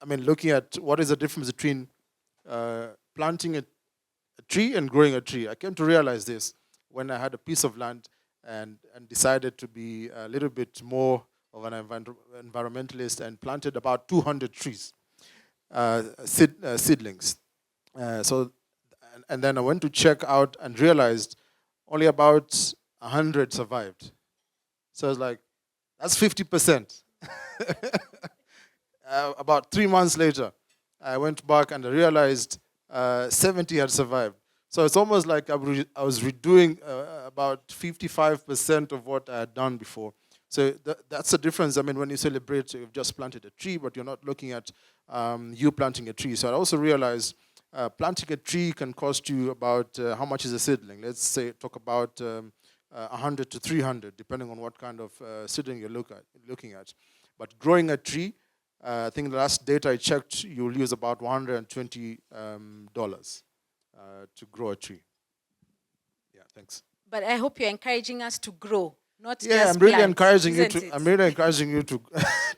Looking at what is the difference between planting a tree and growing a tree. I came to realize this when I had a piece of land and decided to be a little bit more of an environmentalist and planted about 200 trees, seedlings. And then I went to check out and realized only about 100 survived. So I was like, that's 50%. About 3 months later, I went back and I realized 70 had survived. So it's almost like I was redoing about 55% of what I had done before. So that's the difference. I mean, when you celebrate, you've just planted a tree, but you're not looking at you planting a tree. So I also realized planting a tree can cost you about, how much is a seedling? Let's say, talk about 100 to 300, depending on what kind of seedling you're looking at. But growing a tree, I think the last data I checked, you'll use about $120 to grow a tree. Yeah, thanks. But I hope you're encouraging us to grow, not Yeah, just I'm really plant, encouraging you isn't to. it? I'm really encouraging you to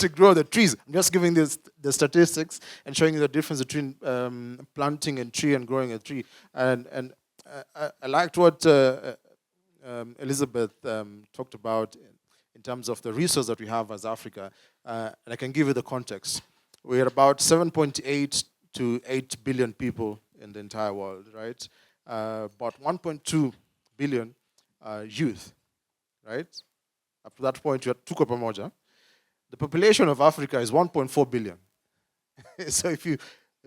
to grow the trees. I'm just giving the statistics and showing you the difference between planting a tree and growing a tree. And I liked what Elizabeth talked about in terms of the resource that we have as Africa. And I can give you the context. We're about 7.8 to 8 billion people in the entire world, right? About 1.2 billion youth, right? Up to that point, you had tuko pamoja. The population of Africa is 1.4 billion. So if you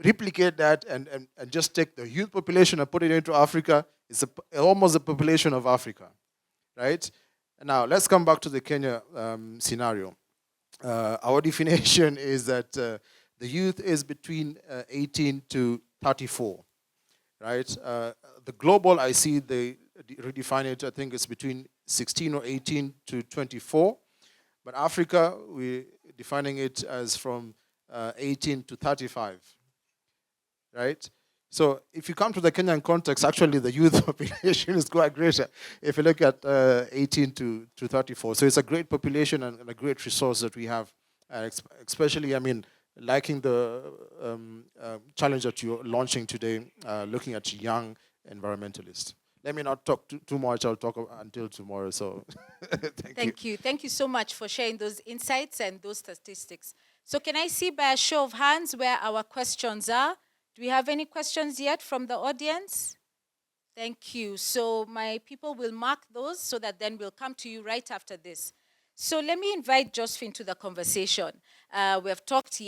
replicate that and just take the youth population and put it into Africa, it's almost the population of Africa, right? And now let's come back to the Kenya scenario. Our definition is that the youth is between 18 to 34, right? The global, I see they redefine it, I think it's between 16 or 18 to 24. But Africa, we're defining it as from 18 to 35, right? So if you come to the Kenyan context, actually the youth population is quite greater if you look at 18 to 34. So it's a great population and a great resource that we have, especially, I mean, liking the challenge that you're launching today, looking at young environmentalists. Let me not talk too much. I'll talk until tomorrow. So thank you. Thank you so much for sharing those insights and those statistics. So can I see by a show of hands where our questions are? Do we have any questions yet from the audience? Thank you. So my people will mark those so that then we'll come to you right after this. So let me invite Josephine to the conversation. We have talked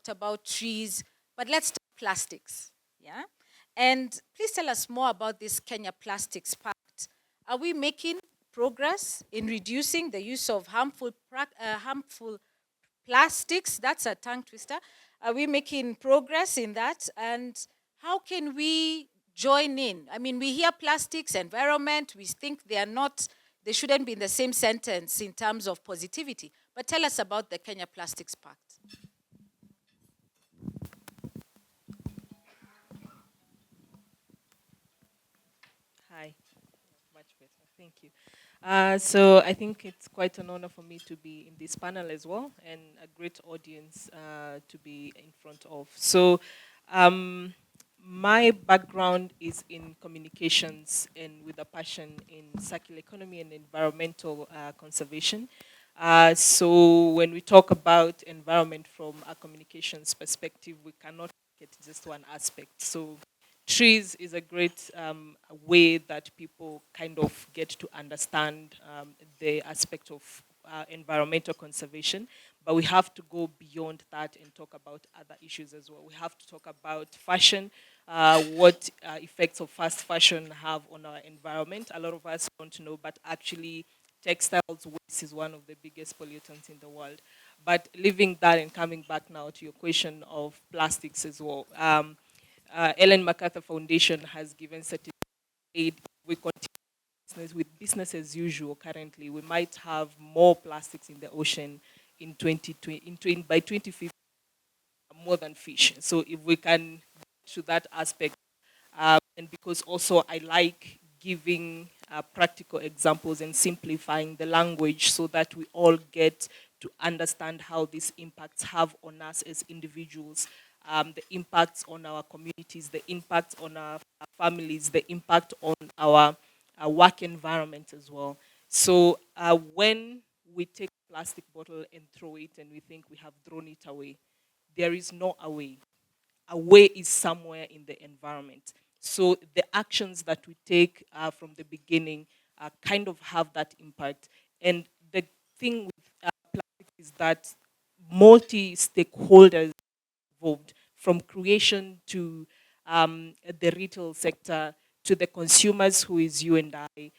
about trees, but let's talk plastics. Yeah? And please tell us more about this Kenya Plastics Pact. Are we making progress in reducing the use of harmful plastics? That's a tongue twister. Are we making progress in that? And how can we join in? I mean, we hear plastics, environment, we think they shouldn't be in the same sentence in terms of positivity. But tell us about the Kenya Plastics Pact. Hi, much better, thank you. So I think it's quite an honor for me to be in this panel as well, and a great audience to be in front of. So my background is in communications and with a passion in circular economy and environmental conservation. So when we talk about environment from a communications perspective, we cannot get just one aspect. So trees is a great way that people kind of get to understand the aspect of environmental conservation, but we have to go beyond that and talk about other issues as well. We have to talk about fashion, what effects of fast fashion have on our environment. A lot of us don't know, but actually textiles waste is one of the biggest pollutants in the world. But leaving that and coming back now to your question of plastics as well. Ellen MacArthur Foundation has given certificate aid. We continue with business as usual currently. We might have more plastics in the ocean in by 2050, more than fish. So if we can get to that aspect, and because also I like giving practical examples and simplifying the language so that we all get to understand how these impacts have on us as individuals, the impacts on our communities, the impact on our families, the impact on our work environment as well. So when we take a plastic bottle and throw it and we think we have thrown it away, there is no away. Away is somewhere in the environment. So the actions that we take from the beginning kind of have that impact. And the thing with plastic is that multi-stakeholders involved, from creation to the retail sector, to the consumers, who is you and I,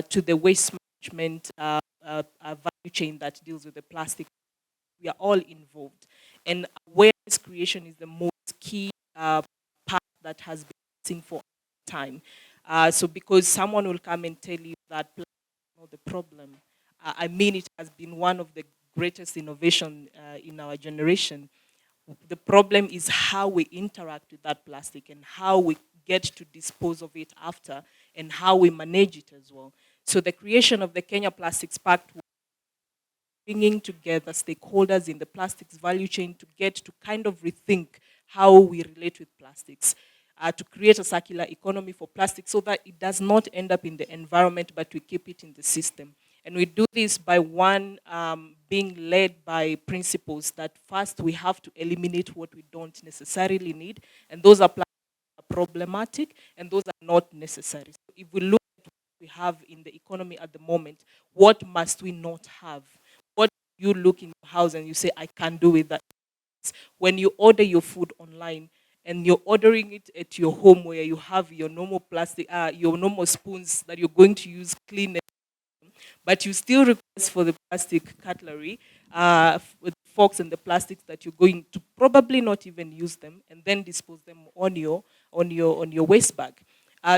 to the waste management value chain that deals with the plastic. We are all involved. And awareness creation is the most key part that has been missing for time. So because someone will come and tell you that plastic is not the problem. I mean, it has been one of the greatest innovation in our generation. The problem is how we interact with that plastic and how we get to dispose of it after and how we manage it as well. So the creation of the Kenya Plastics Pact, bringing together stakeholders in the plastics value chain to get to kind of rethink how we relate with plastics, to create a circular economy for plastic so that it does not end up in the environment, but we keep it in the system. And we do this by being led by principles that first we have to eliminate what we don't necessarily need, and those are problematic, and those are not necessary. So if we look at what we have in the economy at the moment, what must we not have? What do you look in your house and you say, I can't do with that? When you order your food online and you're ordering it at your home where you have your normal plastic, your normal spoons that you're going to use clean, but you still request for the plastic cutlery, with forks and the plastics that you're going to probably not even use them and then dispose them on your waste bag.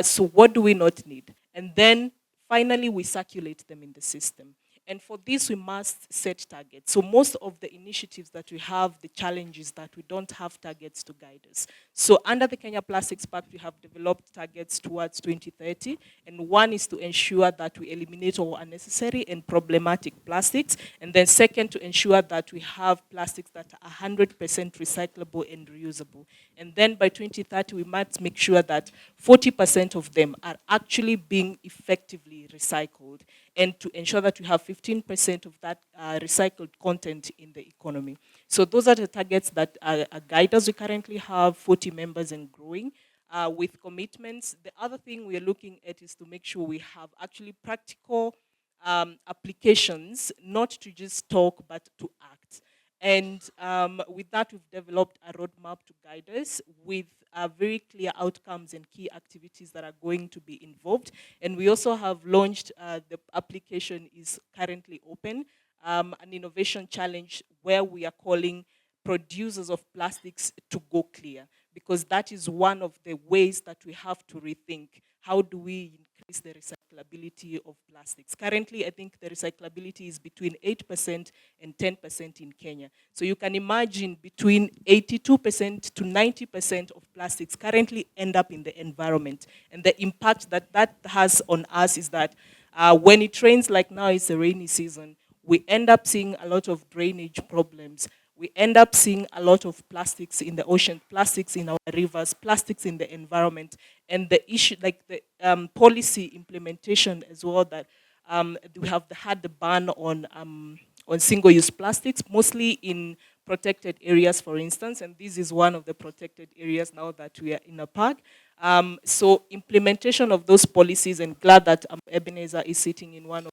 So what do we not need? And then finally we circulate them in the system. And for this, we must set targets. So most of the initiatives that we have, the challenge is that we don't have targets to guide us. So under the Kenya Plastics Pact, we have developed targets towards 2030. And one is to ensure that we eliminate all unnecessary and problematic plastics. And then second, to ensure that we have plastics that are 100% recyclable and reusable. And then by 2030, we must make sure that 40% of them are actually being effectively recycled, and to ensure that we have 15% of that recycled content in the economy. So those are the targets that guide us. We currently have 40 members and growing with commitments. The other thing we are looking at is to make sure we have actually practical applications, not to just talk, but to act. And with that, we've developed a roadmap to guide us with very clear outcomes and key activities that are going to be involved. And we also have launched, the application is currently open, an innovation challenge where we are calling producers of plastics to go clear, because that is one of the ways that we have to rethink. How do we increase the recyclability of plastics? Currently, I think the recyclability is between 8% and 10% in Kenya. So you can imagine between 82% to 90% of plastics currently end up in the environment. And the impact that that has on us is that when it rains, like now it's a rainy season, we end up seeing a lot of drainage problems. We end up seeing a lot of plastics in the ocean, plastics in our rivers, plastics in the environment, and the issue, like the policy implementation as well, that we have had the ban on single-use plastics, mostly in protected areas, for instance, and this is one of the protected areas now that we are in a park. So implementation of those policies, and glad that Ebenezer is sitting in one of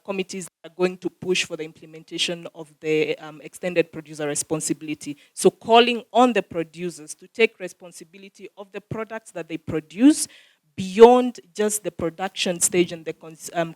committees that are going to push for the implementation of the extended producer responsibility. So calling on the producers to take responsibility of the products that they produce beyond just the production stage and the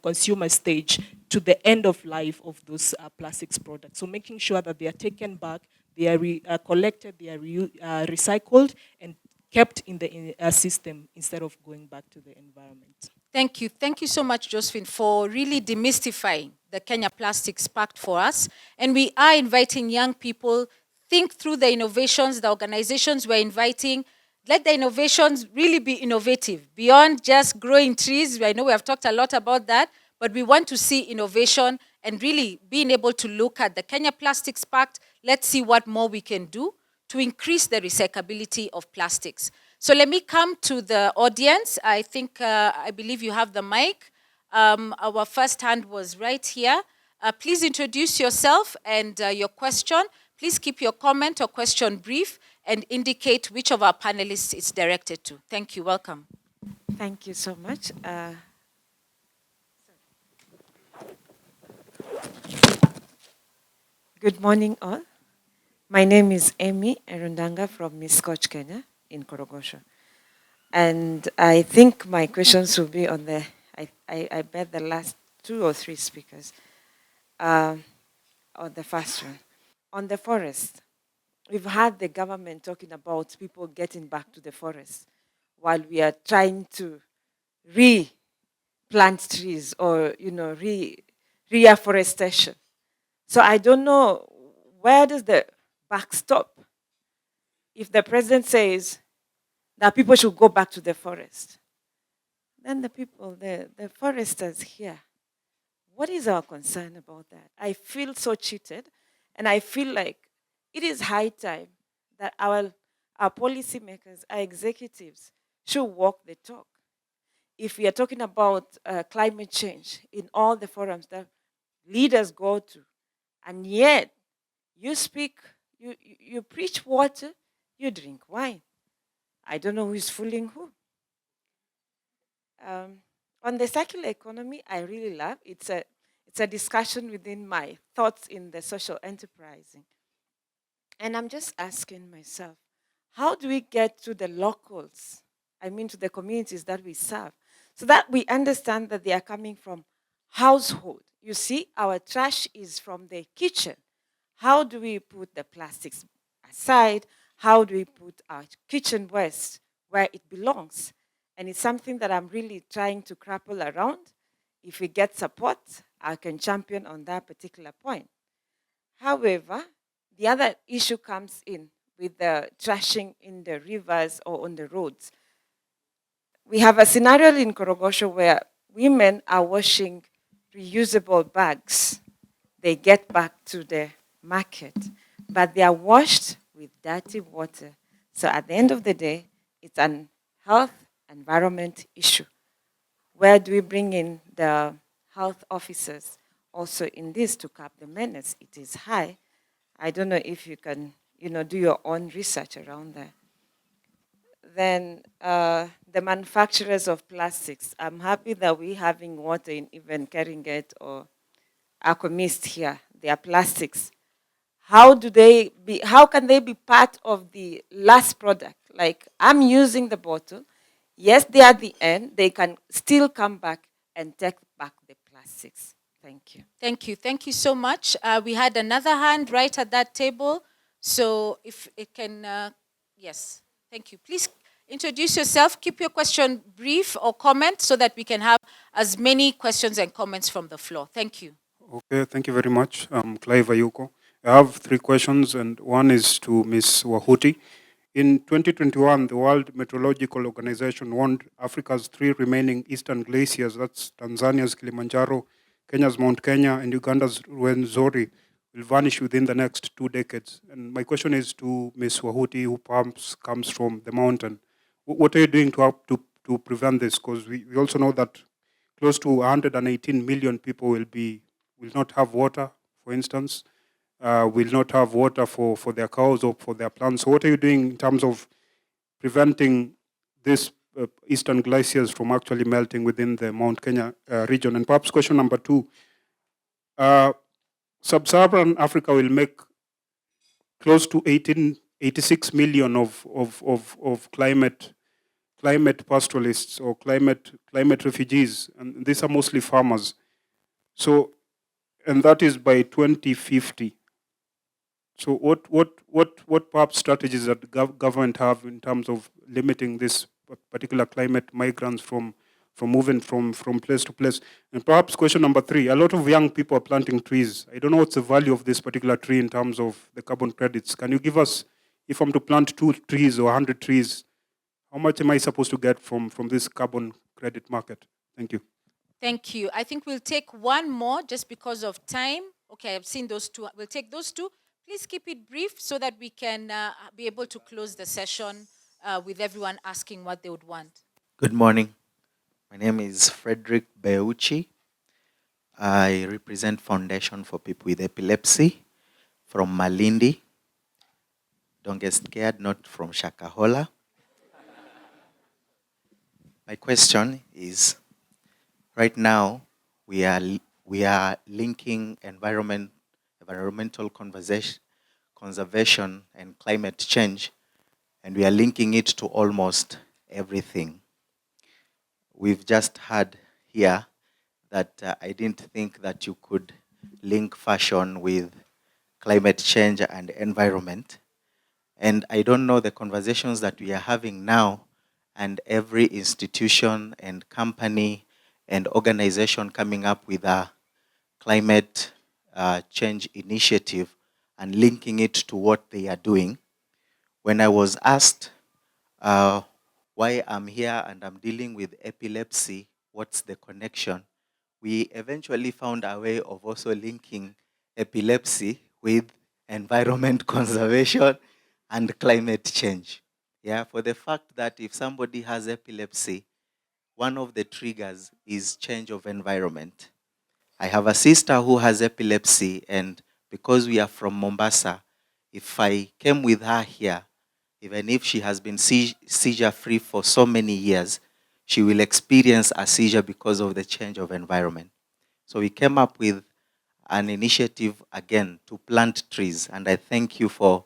consumer stage to the end of life of those plastics products. So making sure that they are taken back, they are collected, they are recycled and kept in the system instead of going back to the environment. Thank you. Thank you so much, Josephine, for really demystifying the Kenya Plastics Pact for us. And we are inviting young people, think through the innovations, the organizations we're inviting. Let the innovations really be innovative, beyond just growing trees. I know we have talked a lot about that, but we want to see innovation and really being able to look at the Kenya Plastics Pact. Let's see what more we can do to increase the recyclability of plastics. So let me come to the audience. I think, I believe you have the mic. Our first hand was right here. Please introduce yourself and your question. Please keep your comment or question brief and indicate which of our panelists it's directed to. Thank you. Welcome. Thank you so much. Good morning, all. My name is Amy Erundanga from Miss Scotch, Kenya in Korogosho. And I think my questions will be on the I bet the last 2 or 3 speakers, or the first one. On the forest, we've had the government talking about people getting back to the forest while we are trying to replant trees or, reforestation. So I don't know, where does the buck stop? If the president says that people should go back to the forest, then the people, the foresters here, what is our concern about that? I feel so cheated, and I feel like it is high time that our policymakers, our executives, should walk the talk. If we are talking about climate change in all the forums that leaders go to, and yet you speak, you preach water, you drink wine. I don't know who is fooling who. On the circular economy, I really love it's a discussion within my thoughts in the social enterprising. And I'm just asking myself, how do we get to the locals? I mean, to the communities that we serve, so that we understand that they are coming from household. You see, our trash is from the kitchen. How do we put the plastics aside? How do we put our kitchen waste where it belongs? And it's something that I'm really trying to grapple around. If we get support, I can champion on that particular point. However, the other issue comes in with the trashing in the rivers or on the roads. We have a scenario in Korogosho where women are washing reusable bags. They get back to the market, but they are washed with dirty water. So at the end of the day, it's an health environment issue. Where do we bring in the health officers also in this to cap the menace? It is high. I don't know if you can, do your own research around that. Then the manufacturers of plastics. I'm happy that we're having water in even Keringet or Aquamist here. They are plastics. How can they be part of the last product? Like, I'm using the bottle. Yes, they are at the end. They can still come back and take back the plastics. Thank you. Thank you. Thank you so much. We had another hand right at that table. So if it can, yes, thank you. Please introduce yourself. Keep your question brief or comment so that we can have as many questions and comments from the floor. Thank you. Okay, thank you very much. I'm Clive Ayuko. I have 3 questions, and one is to Ms. Wahuti. In 2021, the World Meteorological Organization warned Africa's 3 remaining eastern glaciers, that's Tanzania's Kilimanjaro, Kenya's Mount Kenya, and Uganda's Rwenzori, will vanish within the next 2 decades. And my question is to Ms. Wahuti, who perhaps comes from the mountain. What are you doing to prevent this? Because we also know that close to 118 million people will not have water, for instance, will not have water for their cows or for their plants. So what are you doing in terms of preventing these eastern glaciers from actually melting within the Mount Kenya region? And perhaps question number 2, Sub-Saharan Africa will make close to 86 million of climate pastoralists or climate refugees, and these are mostly farmers. So, and that is by 2050. So what perhaps strategies that the government have in terms of limiting this particular climate migrants from moving from place to place? And perhaps question number 3, a lot of young people are planting trees. I don't know what's the value of this particular tree in terms of the carbon credits. Can you give us, if I'm to plant 2 trees or 100 trees, how much am I supposed to get from this carbon credit market? Thank you. Thank you. I think we'll take one more just because of time. Okay, I've seen those 2. We'll take those 2. Please keep it brief so that we can be able to close the session with everyone asking what they would want. Good morning. My name is Frederick Beuchi. I represent Foundation for People with Epilepsy from Malindi. Don't get scared, not from Shakahola. My question is, right now we are linking environmental conservation and climate change, and we are linking it to almost everything. We've just had here that I didn't think that you could link fashion with climate change and environment. And I don't know the conversations that we are having now, and every institution and company and organization coming up with a climate change initiative and linking it to what they are doing. When I was asked why I'm here and I'm dealing with epilepsy, what's the connection? We eventually found a way of also linking epilepsy with environment conservation and climate change. Yeah, for the fact that if somebody has epilepsy, one of the triggers is change of environment. I have a sister who has epilepsy, and because we are from Mombasa, if I came with her here, even if she has been seizure-free for so many years, she will experience a seizure because of the change of environment. So we came up with an initiative, again, to plant trees. And I thank you for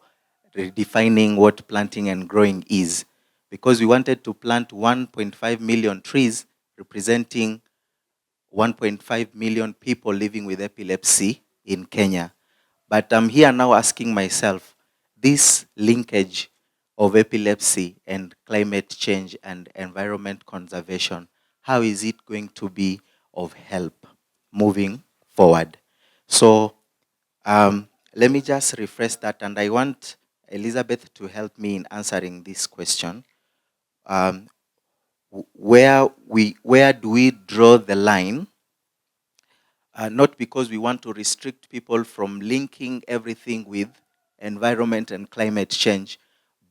redefining what planting and growing is, because we wanted to plant 1.5 million trees, representing 1.5 million people living with epilepsy in Kenya. But I'm here now asking myself, this linkage of epilepsy and climate change and environment conservation, how is it going to be of help moving forward? So let me just refresh that, and I want Elizabeth to help me in answering this question. Where do we draw the line? Not because we want to restrict people from linking everything with environment and climate change,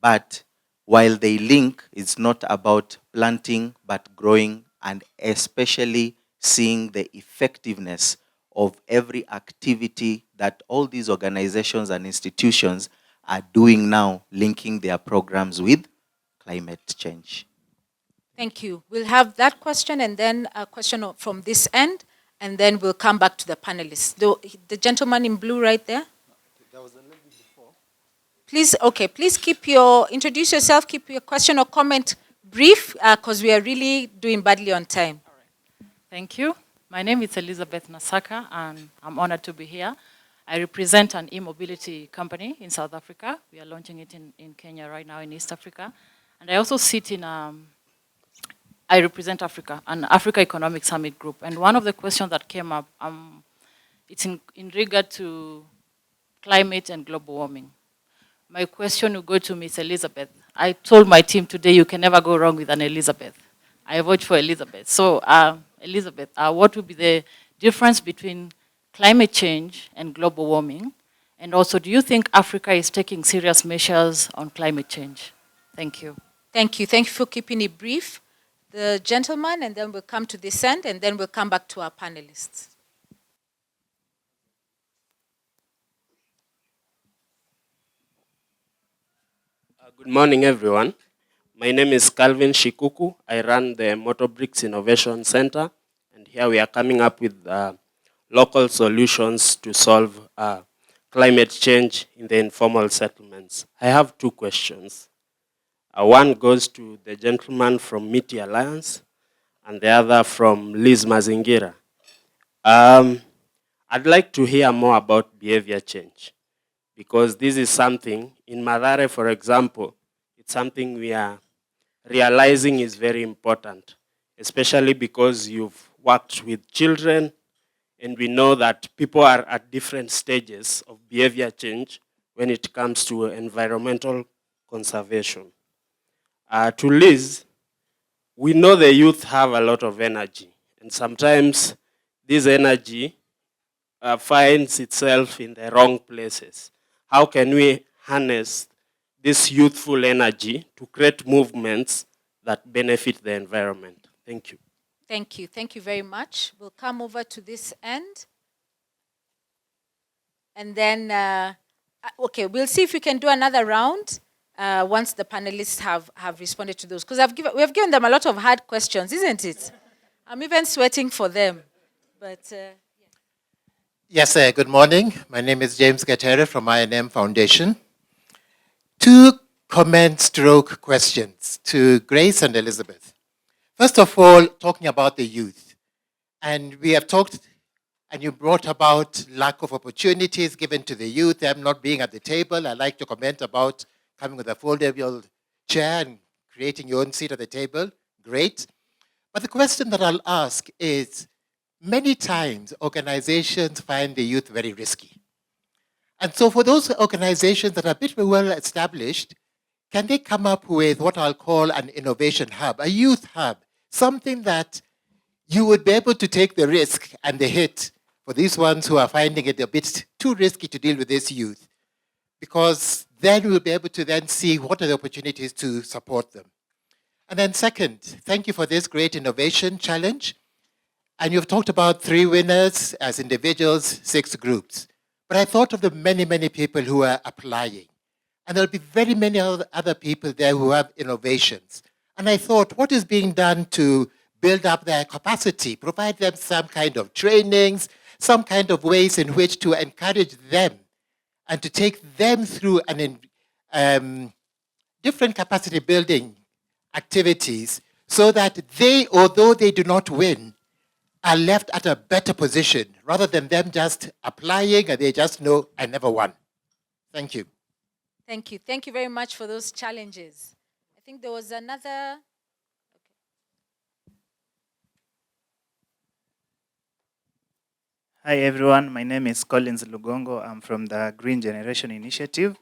but while they link, it's not about planting, but growing, and especially seeing the effectiveness of every activity that all these organizations and institutions are doing now, linking their programs with climate change. Thank you. We'll have that question and then a question from this end, and then we'll come back to the panelists. The gentleman in blue right there. That was a little bit before. Please introduce yourself, keep your question or comment brief, because we are really doing badly on time. All right. Thank you. My name is Elizabeth Nasaka, and I'm honored to be here. I represent an e-mobility company in South Africa. We are launching it in Kenya right now, in East Africa. And I also sit in, I represent Africa, an Africa Economic Summit group. And one of the questions that came up, it's in regard to climate and global warming. My question will go to Ms. Elizabeth. I told my team today you can never go wrong with an Elizabeth. I vote for Elizabeth. So, Elizabeth, what would be the difference between climate change and global warming? And also, do you think Africa is taking serious measures on climate change? Thank you. Thank you. Thank you for keeping it brief. The gentleman, and then we'll come to this end, and then we'll come back to our panelists. Good morning, everyone. My name is Calvin Shikuku. I run the Motor Bricks Innovation Center, and here we are coming up with local solutions to solve climate change in the informal settlements. I have two questions. One goes to the gentleman from MITI Alliance, and the other from Liz Mazingira. I'd like to hear more about behavior change, because this is something, in Mathare, for example, it's something we are realizing is very important, especially because you've worked with children, and we know that people are at different stages of behavior change when it comes to environmental conservation. To Liz, we know the youth have a lot of energy, and sometimes this energy finds itself in the wrong places. How can we harness this youthful energy to create movements that benefit the environment? Thank you. Thank you. Thank you very much. We'll come over to this end. And then, okay, we'll see if we can do another round once the panelists have responded to those. Because we have given them a lot of hard questions, isn't it? I'm even sweating for them. But Yes, good morning. My name is James Gatere from I&M Foundation. Two comment/questions to Grace and Elizabeth. First of all, talking about the youth. And we have talked, and you brought about lack of opportunities given to the youth, them not being at the table. I like to comment about coming with a foldable chair and creating your own seat at the table. Great. But the question that I'll ask is, many times organizations find the youth very risky. And so for those organizations that are a bit well established, can they come up with what I'll call an innovation hub, a youth hub, something that you would be able to take the risk and the hit for these ones who are finding it a bit too risky to deal with this youth, because then we'll be able to then see what are the opportunities to support them. And then second, thank you for this great innovation challenge. And you've talked about 3 winners as individuals, 6 groups. But I thought of the many, many people who are applying. And there'll be very many other people there who have innovations. And I thought, what is being done to build up their capacity, provide them some kind of trainings, some kind of ways in which to encourage them and to take them through different capacity building activities so that they, although they do not win, are left at a better position rather than them just applying and they just know, I never won. Thank you. Thank you. Thank you very much for those challenges. I think there was another. Hi everyone, my name is Collins Lugongo. I'm from the Green Generation Initiative.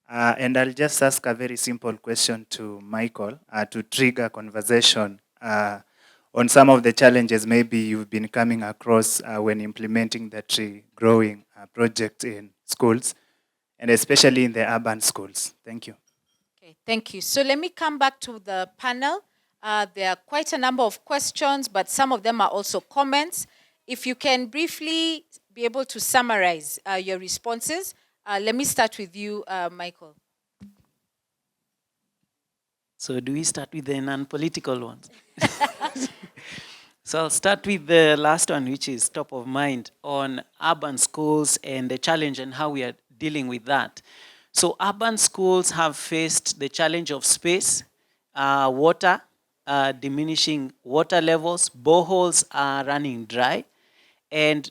And I'll just ask a very simple question to Michael to trigger conversation on some of the challenges maybe you've been coming across when implementing the tree growing project in schools, and especially in the urban schools. Thank you. Okay, thank you. So let me come back to the panel. There are quite a number of questions, but some of them are also comments. If you can briefly be able to summarize your responses. Let me start with you, Michael. So do we start with the non-political ones? So I'll start with the last one, which is top of mind on urban schools and the challenge and how we are dealing with that. So urban schools have faced the challenge of space, water, diminishing water levels, boreholes are running dry, and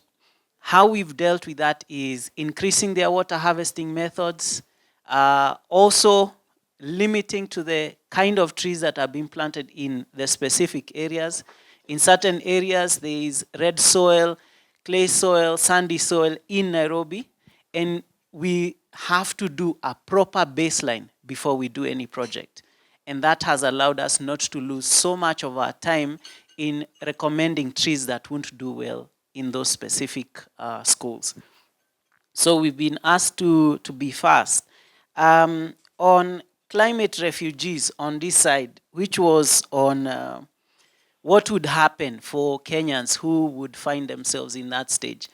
how we've dealt with that is increasing their water harvesting methods, also limiting to the kind of trees that are being planted in the specific areas. In certain areas, there is red soil, clay soil, sandy soil in Nairobi, and we have to do a proper baseline before we do any project. And that has allowed us not to lose so much of our time in recommending trees that won't do well in those specific schools. So we've been asked to be fast. On climate refugees on this side, which was on what would happen for Kenyans who would find themselves in that stage.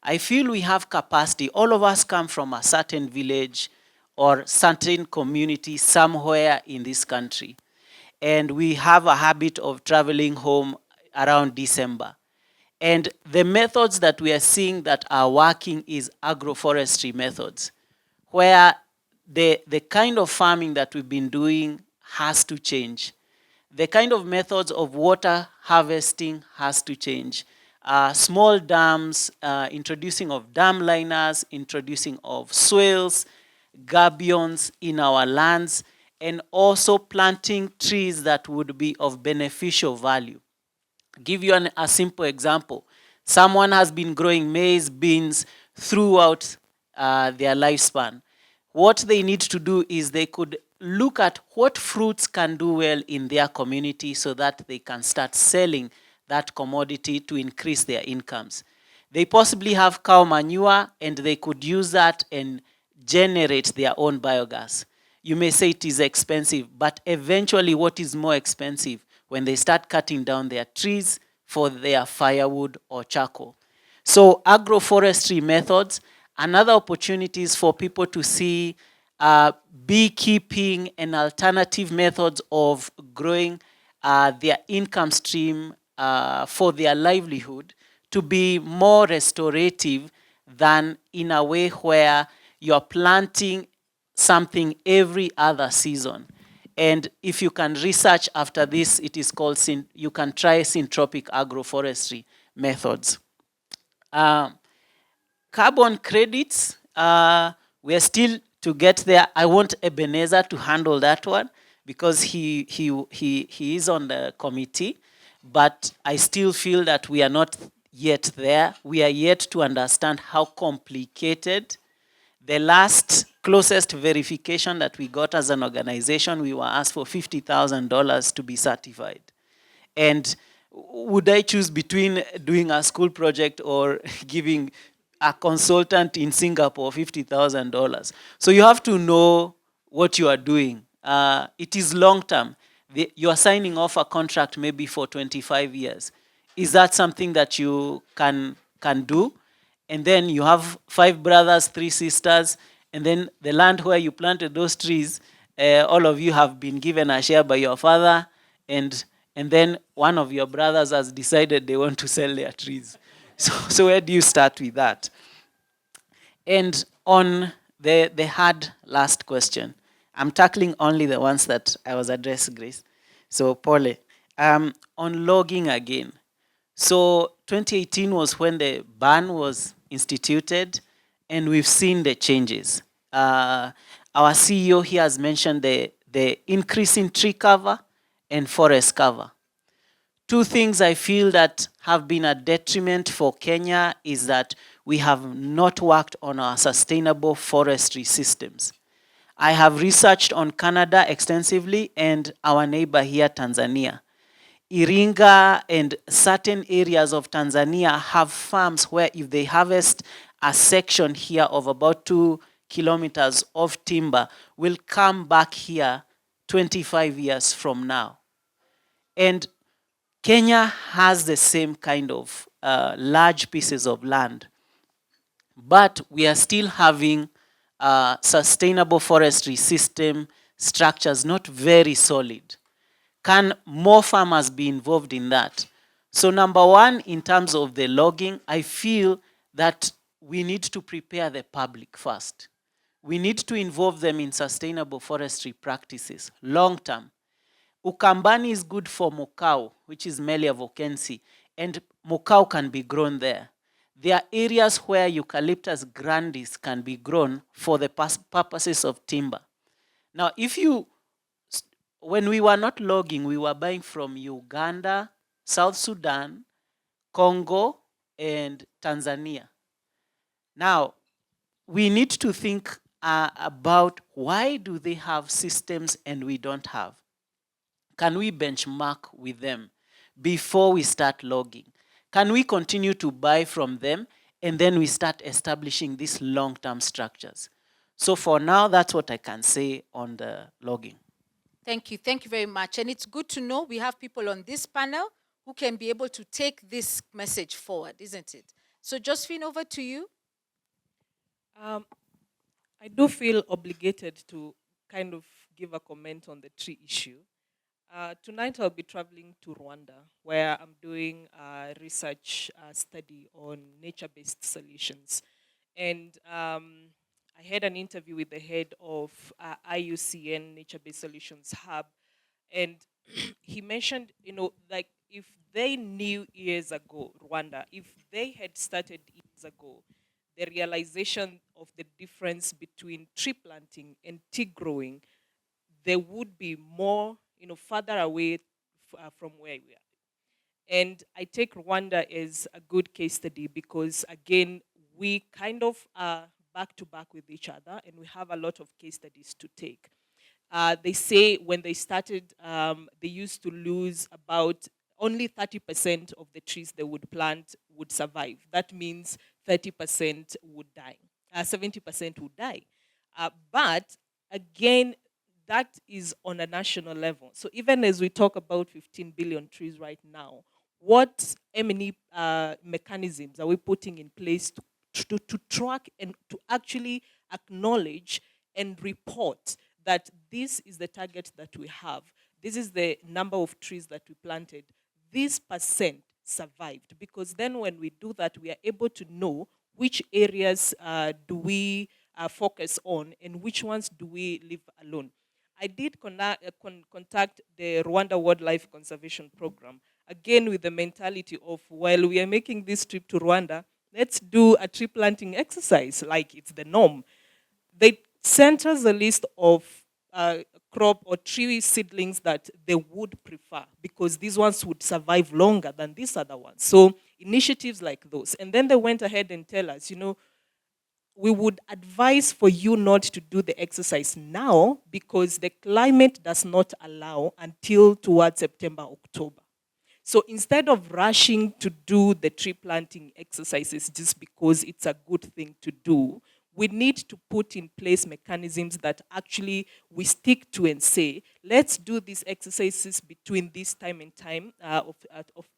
I feel we have capacity. All of us come from a certain village or certain community somewhere in this country. And we have a habit of traveling home around December. And the methods that we are seeing that are working is agroforestry methods, where the kind of farming that we've been doing has to change. The kind of methods of water harvesting has to change. Small dams, introducing of dam liners, introducing of swales, gabions in our lands, and also planting trees that would be of beneficial value. Give you a simple example. Someone has been growing maize, beans throughout their lifespan. What they need to do is they could look at what fruits can do well in their community so that they can start selling that commodity to increase their incomes. They possibly have cow manure and they could use that and generate their own biogas. You may say it is expensive, but eventually what is more expensive? When they start cutting down their trees for their firewood or charcoal. So agroforestry methods, another opportunity is for people to see beekeeping and alternative methods of growing their income stream for their livelihood to be more restorative than in a way where you're planting something every other season. And if you can research after this, it is called, you can try syntropic agroforestry, methods. Carbon credits, we are still to get there. I want Ebenezer to handle that one because he is on the committee, but I still feel that we are not yet there. We are yet to understand how complicated. The last closest verification that we got as an organization, we were asked for $50,000 to be certified. And would I choose between doing a school project or giving a consultant in Singapore $50,000? So you have to know what you are doing. It is long term. You are signing off a contract maybe for 25 years. Is that something that you can do? And then you have 5 brothers, 3 sisters, and then the land where you planted those trees, all of you have been given a share by your father, and then one of your brothers has decided they want to sell their trees. So where do you start with that? And on the hard last question, I'm tackling only the ones that I was addressed, Grace. So Paule, on logging again. So 2018 was when the ban was instituted, and we've seen the changes. Our CEO here has mentioned the increase in tree cover and forest cover. 2 things I feel that have been a detriment for Kenya is that we have not worked on our sustainable forestry systems. I have researched on Canada extensively and our neighbor here, Tanzania. Iringa and certain areas of Tanzania have farms where if they harvest a section here of about 2 kilometers of timber, will come back here 25 years from now. And Kenya has the same kind of large pieces of land, but we are still having sustainable forestry system structures not very solid. Can more farmers be involved in that? So number 1, in terms of the logging, I feel that we need to prepare the public first. We need to involve them in sustainable forestry practices, long term. Ukambani is good for mokau, which is Melia vokensi, and mokau can be grown there. There are areas where Eucalyptus grandis can be grown for the purposes of timber. Now, when we were not logging, we were buying from Uganda, South Sudan, Congo, and Tanzania. Now, we need to think about why do they have systems and we don't have? Can we benchmark with them before we start logging? Can we continue to buy from them and then we start establishing these long-term structures? So for now, that's what I can say on the logging. Thank you very much. And it's good to know we have people on this panel who can be able to take this message forward, isn't it? So Josephine, over to you. I do feel obligated to kind of give a comment on the tree issue. Tonight I'll be traveling to Rwanda, where I'm doing a research study on nature-based solutions. And I had an interview with the head of IUCN Nature-Based Solutions Hub, and he mentioned, like if they knew years ago, Rwanda, if they had started years ago, the realization of the difference between tree planting and tea growing, they would be more, further away from where we are. And I take Rwanda as a good case study because, again, we kind of are back to back with each other, and we have a lot of case studies to take. They say when they started, they used to lose about only 30% of the trees they would plant would survive. That means 30% would die. 70% would die. But again, that is on a national level. So even as we talk about 15 billion trees right now, what many mechanisms are we putting in place to track and to actually acknowledge and report that this is the target that we have, this is the number of trees that we planted, this percent survived? Because then when we do that, we are able to know which areas do we focus on and which ones do we leave alone. I did contact the Rwanda Wildlife Conservation Program, again with the mentality of, while we are making this trip to Rwanda, let's do a tree planting exercise like it's the norm. They sent us a list of crop or tree seedlings that they would prefer because these ones would survive longer than these other ones. So initiatives like those. And then they went ahead and tell us, you know, we would advise for you not to do the exercise now because the climate does not allow until towards September, October. So instead of rushing to do the tree planting exercises just because it's a good thing to do, we need to put in place mechanisms that actually we stick to and say, let's do these exercises between this time and time, of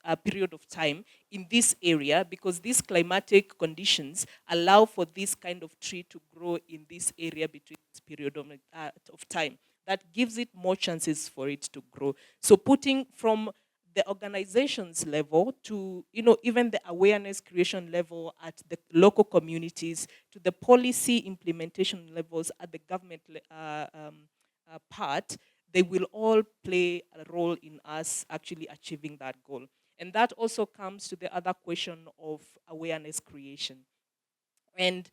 a period of time in this area, because these climatic conditions allow for this kind of tree to grow in this area between this period of time. That gives it more chances for it to grow. So putting from the organizations level to, you know, even the awareness creation level at the local communities to the policy implementation levels at the government part, they will all play a role in us actually achieving that goal. And that also comes to the other question of awareness creation. And,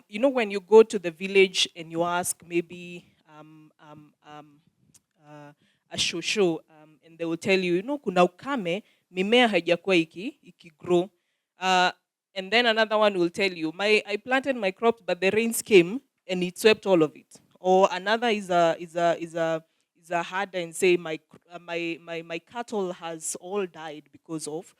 you know, when you go to the village and you ask maybe a shosho, and they will tell you, you know, kuna ukame, mimea haijakuwa grow. And then another one will tell you, I planted my crops, but the rains came and it swept all of it. Or another is a harder and say my cattle has all died because of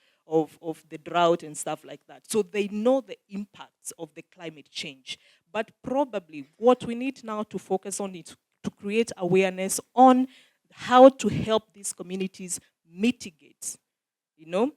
the drought and stuff like that. So they know the impacts of the climate change. But probably what we need now to focus on is to create awareness on how to help these communities mitigate, you know.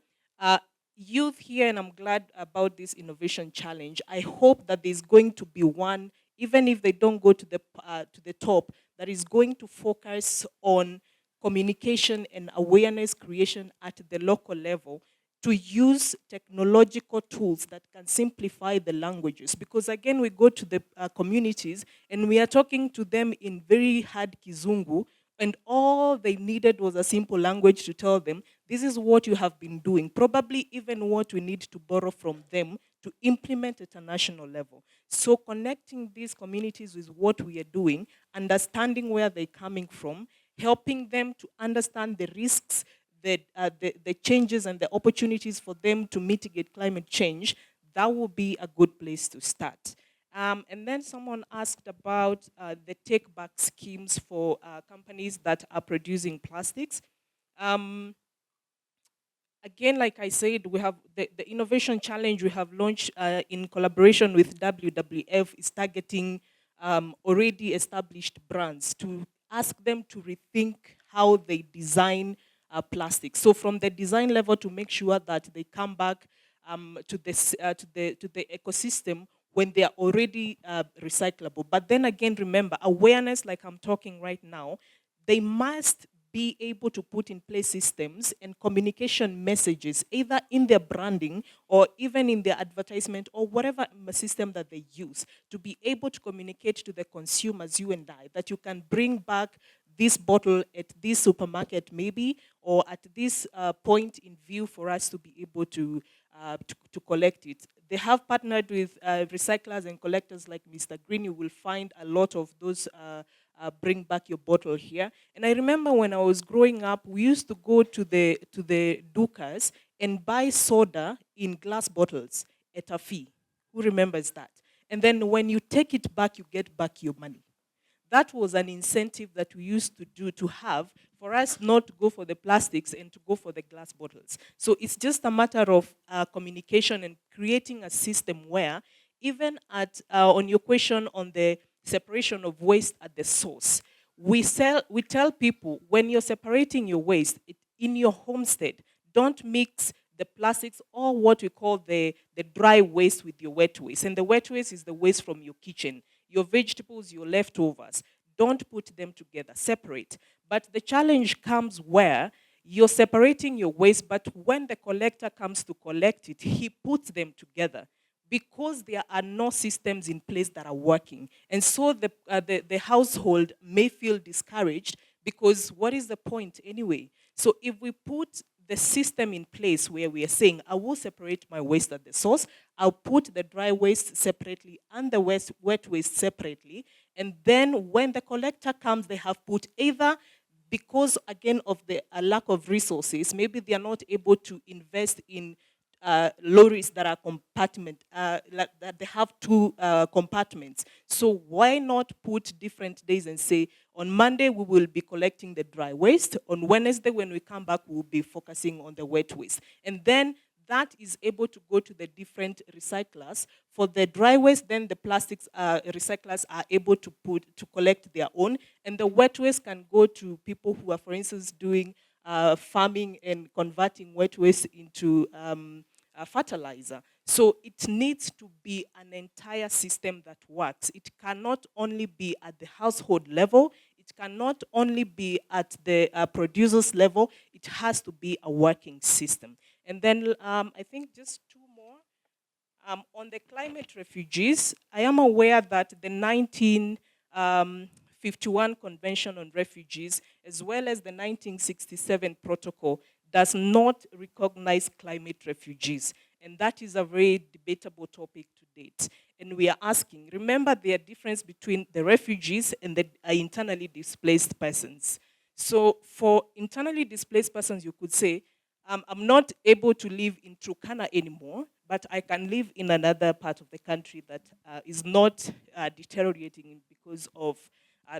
Youth here, and I'm glad about this innovation challenge. I hope that there's going to be one, even if they don't go to the top, that is going to focus on communication and awareness creation at the local level to use technological tools that can simplify the languages. Because again, we go to the communities and we are talking to them in very hard Kizungu, and all they needed was a simple language to tell them, this is what you have been doing. Probably even what we need to borrow from them to implement at a national level. So connecting these communities with what we are doing, understanding where they're coming from, helping them to understand the risks, the changes and the opportunities for them to mitigate climate change, that will be a good place to start. And then someone asked about the take-back schemes for companies that are producing plastics. Again, like I said, we have the innovation challenge we have launched in collaboration with WWF is targeting already established brands to ask them to rethink how they design plastic. So from the design level to make sure that they come back to the ecosystem when they are already recyclable. But then again, remember, awareness, like I'm talking right now, they must be able to put in place systems and communication messages, either in their branding or even in their advertisement or whatever system that they use, to be able to communicate to the consumers, you and I, that you can bring back this bottle at this supermarket maybe, or at this point in view for us to be able to collect it. They have partnered with recyclers and collectors like Mr. Green. You will find a lot of those bring back your bottle here. And I remember when I was growing up, we used to go to the dukas and buy soda in glass bottles at a fee. Who remembers that? And then when you take it back, you get back your money. That was an incentive that we used to do, to have, for us not to go for the plastics and to go for the glass bottles. So it's just a matter of communication and creating a system where, even on your question on the separation of waste at the source, we tell people, when you're separating your waste in your homestead, don't mix the plastics or what we call the dry waste with your wet waste. And the wet waste is the waste from your kitchen. Your vegetables, your leftovers, don't put them together, separate. But the challenge comes where you're separating your waste, but when the collector comes to collect it, he puts them together because there are no systems in place that are working. And so the household may feel discouraged because what is the point anyway? So if we put the system in place where we are saying, I will separate my waste at the source, I'll put the dry waste separately and the wet waste separately, and then when the collector comes, they have put either, because again of the lack of resources, maybe they are not able to invest in lorries that are that they have two compartments. So why not put different days and say, on Monday we will be collecting the dry waste, on Wednesday when we come back we will be focusing on the wet waste. And then that is able to go to the different recyclers. For the dry waste, then the plastics recyclers are able to collect their own, and the wet waste can go to people who are, for instance, doing farming and converting wet waste into fertilizer. So it needs to be an entire system that works. It cannot only be at the household level. It cannot only be at the producer's level. It has to be a working system. And then I think just two more. On the climate refugees, I am aware that the 1951 Convention on Refugees, as well as the 1967 Protocol, does not recognize climate refugees. And that is a very debatable topic to date. And we are asking, remember the difference between the refugees and the internally displaced persons. So for internally displaced persons, you could say, I'm not able to live in Turkana anymore, but I can live in another part of the country that is not deteriorating because of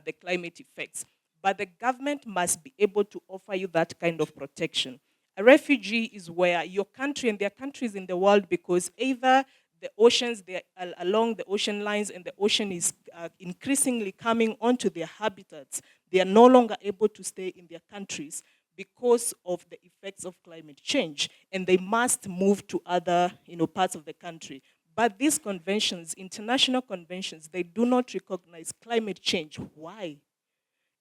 the climate effects. But the government must be able to offer you that kind of protection. A refugee is where your country, and there are countries in the world, because either the oceans, they're along the ocean lines, and the ocean is increasingly coming onto their habitats. They are no longer able to stay in their countries because of the effects of climate change, and they must move to other parts of the country. But these conventions, international conventions, they do not recognize climate change. Why?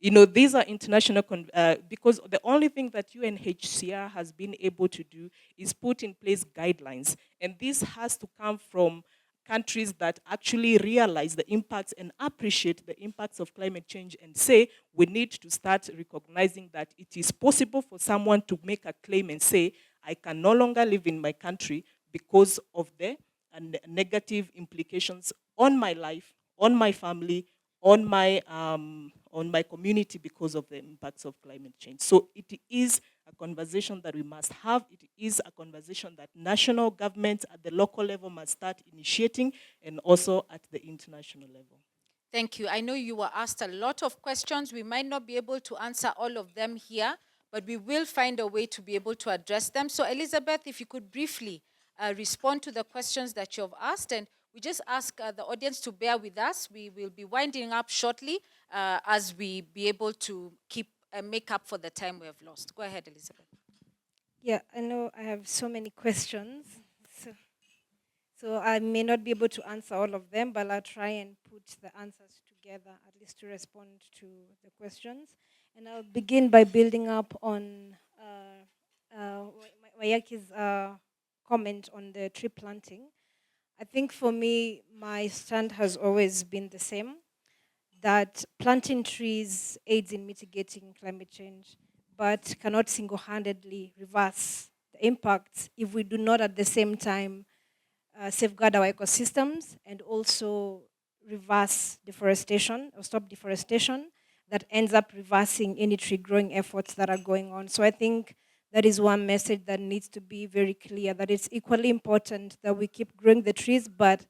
These are international, because the only thing that UNHCR has been able to do is put in place guidelines. And this has to come from countries that actually realize the impacts and appreciate the impacts of climate change and say, we need to start recognizing that it is possible for someone to make a claim and say, I can no longer live in my country because of the negative implications on my life, on my family, on my community because of the impacts of climate change. So it is a conversation that we must have. It is a conversation that national governments at the local level must start initiating, and also at the international level. Thank you. I know you were asked a lot of questions. We might not be able to answer all of them here, but we will find a way to be able to address them. So Elizabeth, if you could briefly respond to the questions that you've asked, and we just ask the audience to bear with us. We will be winding up shortly as we be able to make up for the time we have lost. Go ahead, Elizabeth. Yeah, I know I have so many questions. So I may not be able to answer all of them, but I'll try and put the answers together, at least to respond to the questions. And I'll begin by building up on YEIC's comment on the tree planting. I think for me, my stand has always been the same, that planting trees aids in mitigating climate change, but cannot single-handedly reverse the impacts if we do not at the same time safeguard our ecosystems and also reverse deforestation or stop deforestation that ends up reversing any tree growing efforts that are going on. So I think that is one message that needs to be very clear, that it's equally important that we keep growing the trees, but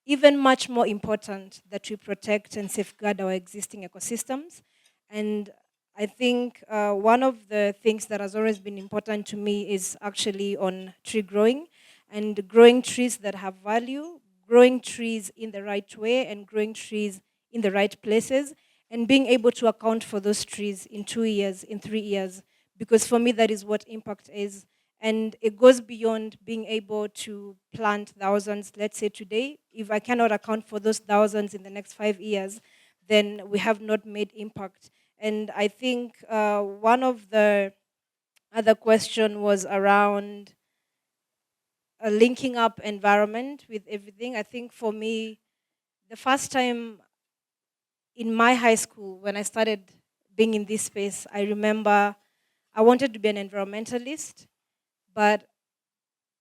even much more important that we protect and safeguard our existing ecosystems. And I think one of the things that has always been important to me is actually on tree growing, and growing trees that have value, growing trees in the right way, and growing trees in the right places, and being able to account for those trees in 2 years, in 3 years, because for me that is what impact is. And it goes beyond being able to plant thousands, let's say today. If I cannot account for those thousands in the next 5 years, then we have not made impact. And I think one of the other question was around linking up environment with everything. I think for me, the first time in my high school, when I started being in this space, I remember I wanted to be an environmentalist. but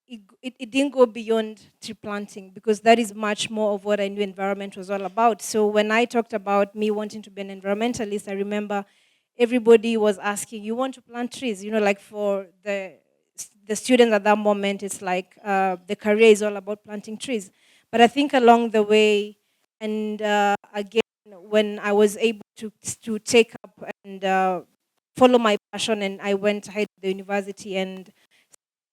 it didn't go beyond tree planting, because that is much more of what I knew environment was all about. So when I talked about me wanting to be an environmentalist, I remember everybody was asking, you want to plant trees? You know, like for the students at that moment, it's like the career is all about planting trees. But I think along the way, and again, when I was able to take up and follow my passion, and I went ahead to the university and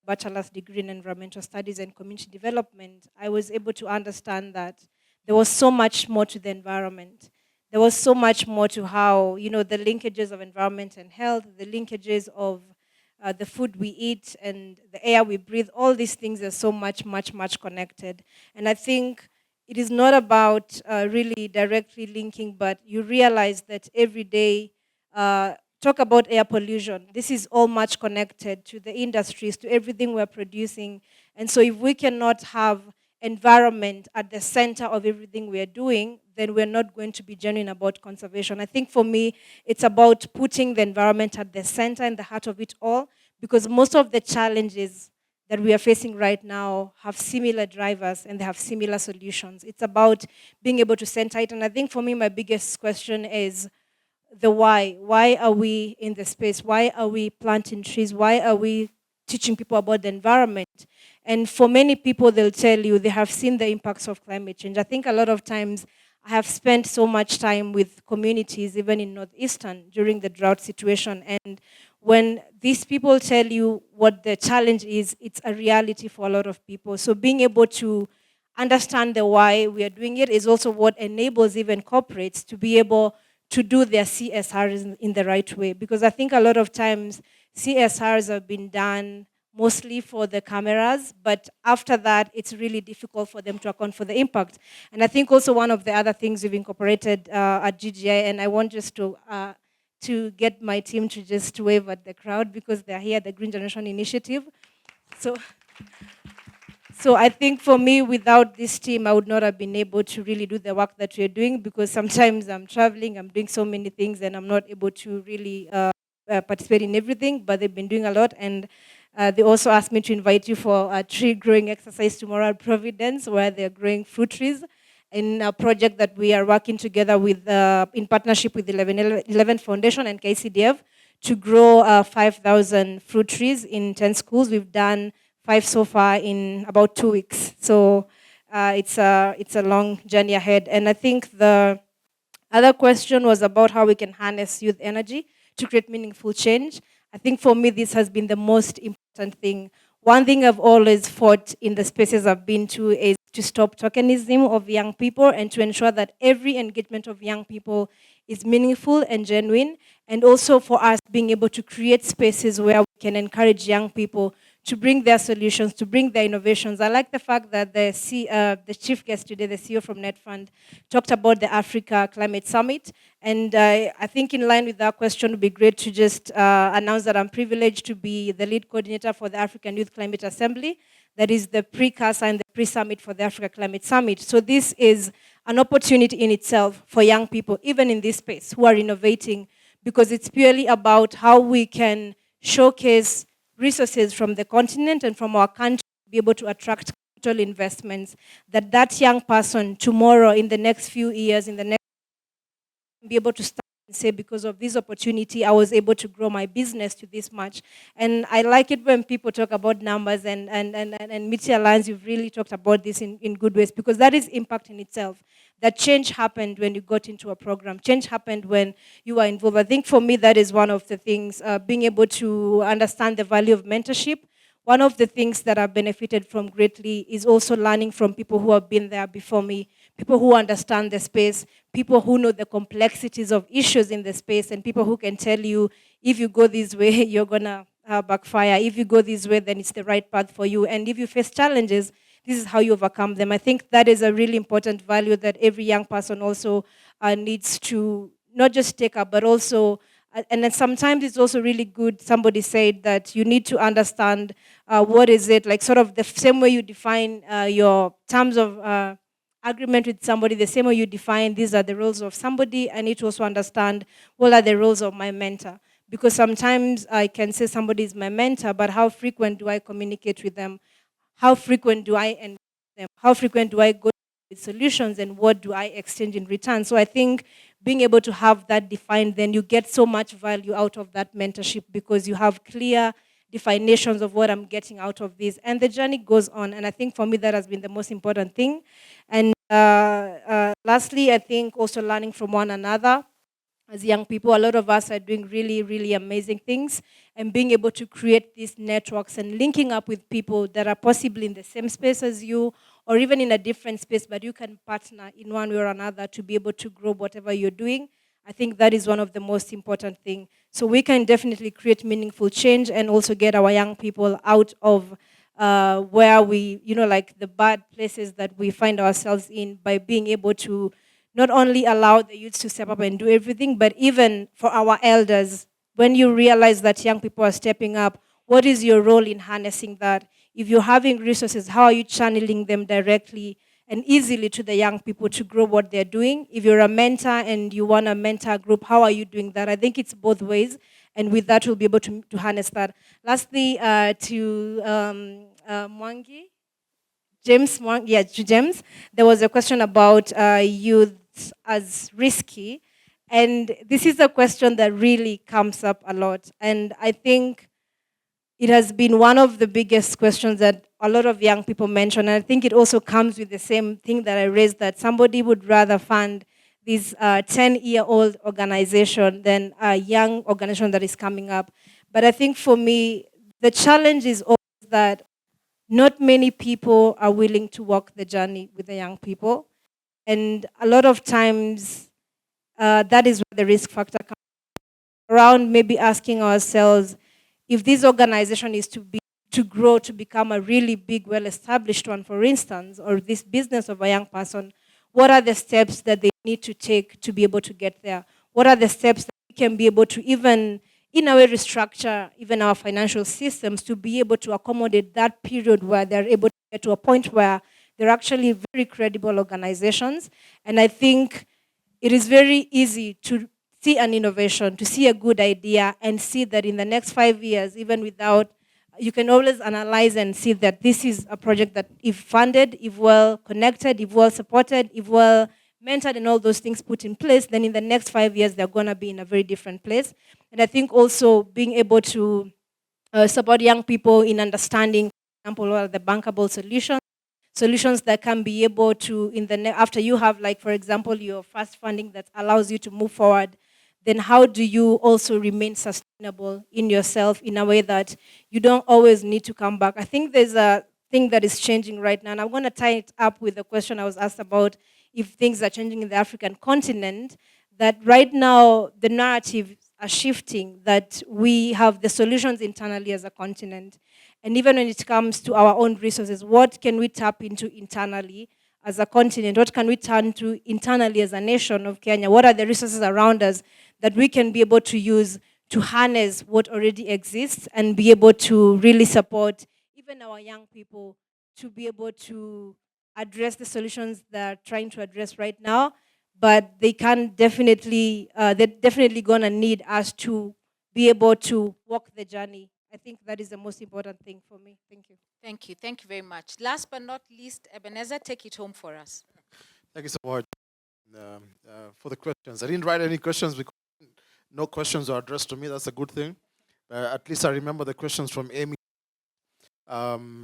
bachelor's degree in environmental studies and community development, I was able to understand that there was so much more to the environment. There was so much more to how, you know, the linkages of environment and health, the linkages of the food we eat and the air we breathe, all these things are so much connected. And I think it is not about really directly linking, but you realize that every day, talk about air pollution. This is all much connected to the industries, to everything we're producing. And so if we cannot have environment at the center of everything we're doing, then we're not going to be genuine about conservation. I think for me, it's about putting the environment at the center and the heart of it all, because most of the challenges that we are facing right now have similar drivers and they have similar solutions. It's about being able to center it. And I think for me, my biggest question is the why. Why are we in the space? Why are we planting trees? Why are we teaching people about the environment? And for many people, they'll tell you they have seen the impacts of climate change. I think a lot of times I have spent so much time with communities, even in Northeastern, during the drought situation. And when these people tell you what the challenge is, it's a reality for a lot of people. So being able to understand the why we are doing it is also what enables even corporates to be able to do their CSRs in the right way. Because I think a lot of times CSRs have been done mostly for the cameras, but after that, it's really difficult for them to account for the impact. And I think also one of the other things we've incorporated at GGI, and I want just to get my team to just wave at the crowd because they're here, the Green Generation Initiative. So I think for me, without this team, I would not have been able to really do the work that we're doing, because sometimes I'm traveling, I'm doing so many things, and I'm not able to really participate in everything, but they've been doing a lot. And they also asked me to invite you for a tree growing exercise tomorrow at Providence, where they're growing fruit trees in a project that we are working together with, in partnership with the 11 Foundation and KCDF to grow 5,000 fruit trees in 10 schools. We've done 5 so far in about 2 weeks. So it's a long journey ahead. And I think the other question was about how we can harness youth energy to create meaningful change. I think for me, this has been the most important thing. One thing I've always fought in the spaces I've been to is to stop tokenism of young people and to ensure that every engagement of young people is meaningful and genuine, and also for us being able to create spaces where we can encourage young people to bring their solutions, to bring their innovations. I like the fact that the chief guest today, the CEO from NetFund, talked about the Africa Climate Summit. And I think in line with that question, it would be great to just announce that I'm privileged to be the lead coordinator for the African Youth Climate Assembly. That is the precursor and the pre-summit for the Africa Climate Summit. So this is an opportunity in itself for young people, even in this space, who are innovating, because it's purely about how we can showcase resources from the continent and from our country to be able to attract capital investments, that young person tomorrow, in the next few years, in the next, be able to start and say, because of this opportunity, I was able to grow my business to this much. And I like it when people talk about numbers, and Meteor Alliance, you've really talked about this in good ways, because that is impact in itself. That change happened when you got into a program. Change happened when you were involved. I think for me, that is one of the things, being able to understand the value of mentorship. One of the things that I've benefited from greatly is also learning from people who have been there before me, people who understand the space, people who know the complexities of issues in the space, and people who can tell you, if you go this way, you're gonna backfire. If you go this way, then it's the right path for you. And if you face challenges, this is how you overcome them. I think that is a really important value that every young person also needs to not just take up, but also, and then sometimes it's also really good, somebody said that you need to understand what is it, like sort of the same way you define your terms of agreement with somebody, the same way you define these are the roles of somebody, I need to also understand what are the roles of my mentor. Because sometimes I can say somebody is my mentor, but how frequent do I communicate with them? How frequent do I engage them? How frequent do I go with solutions, and what do I exchange in return? So I think being able to have that defined, then you get so much value out of that mentorship because you have clear definitions of what I'm getting out of this. And the journey goes on. And I think for me, that has been the most important thing. And lastly, I think also learning from one another. As young people, a lot of us are doing really, really amazing things, and being able to create these networks and linking up with people that are possibly in the same space as you, or even in a different space, but you can partner in one way or another to be able to grow whatever you're doing. I think that is one of the most important things. So we can definitely create meaningful change and also get our young people out of where we, like the bad places that we find ourselves in, by being able to not only allow the youths to step up and do everything, but even for our elders, when you realize that young people are stepping up, what is your role in harnessing that? If you're having resources, how are you channeling them directly and easily to the young people to grow what they're doing? If you're a mentor and you want a mentor group, how are you doing that? I think it's both ways, and with that, we'll be able to harness that. Lastly, to Mwangi, James, there was a question about youth as risky. And this is a question that really comes up a lot. And I think it has been one of the biggest questions that a lot of young people mention. And I think it also comes with the same thing that I raised, that somebody would rather fund this 10-year-old organization than a young organization that is coming up. But I think for me, the challenge is always that not many people are willing to walk the journey with the young people. And a lot of times, that is where the risk factor comes around, maybe asking ourselves, if this organization is to grow to become a really big, well-established one, for instance, or this business of a young person, what are the steps that they need to take to be able to get there? What are the steps that we can be able to even, in a way, restructure even our financial systems to be able to accommodate that period where they're able to get to a point where they're actually very credible organizations. And I think it is very easy to see an innovation, to see a good idea, and see that in the next 5 years, even without, you can always analyze and see that this is a project that, if funded, if well connected, if well supported, if well mentored, and all those things put in place, then in the next 5 years, they're going to be in a very different place. And I think also being able to support young people in understanding, for example, what are the bankable solutions that can be able to, after you have, like, for example, your first funding that allows you to move forward, then how do you also remain sustainable in yourself in a way that you don't always need to come back? I think there's a thing that is changing right now, and I'm going to tie it up with the question I was asked about if things are changing in the African continent, that right now the narratives are shifting, that we have the solutions internally as a continent. And even when it comes to our own resources, what can we tap into internally as a continent? What can we turn to internally as a nation of Kenya? What are the resources around us that we can be able to use to harness what already exists and be able to really support even our young people to be able to address the solutions they're trying to address right now? But they can definitely, they're definitely gonna need us to be able to walk the journey. I think that is the most important thing for me. Thank you. Thank you. Thank you very much. Last but not least, Ebenezer, take it home for us. Thank you so much for the questions. I didn't write any questions because no questions are addressed to me. That's a good thing. At least I remember the questions from Amy.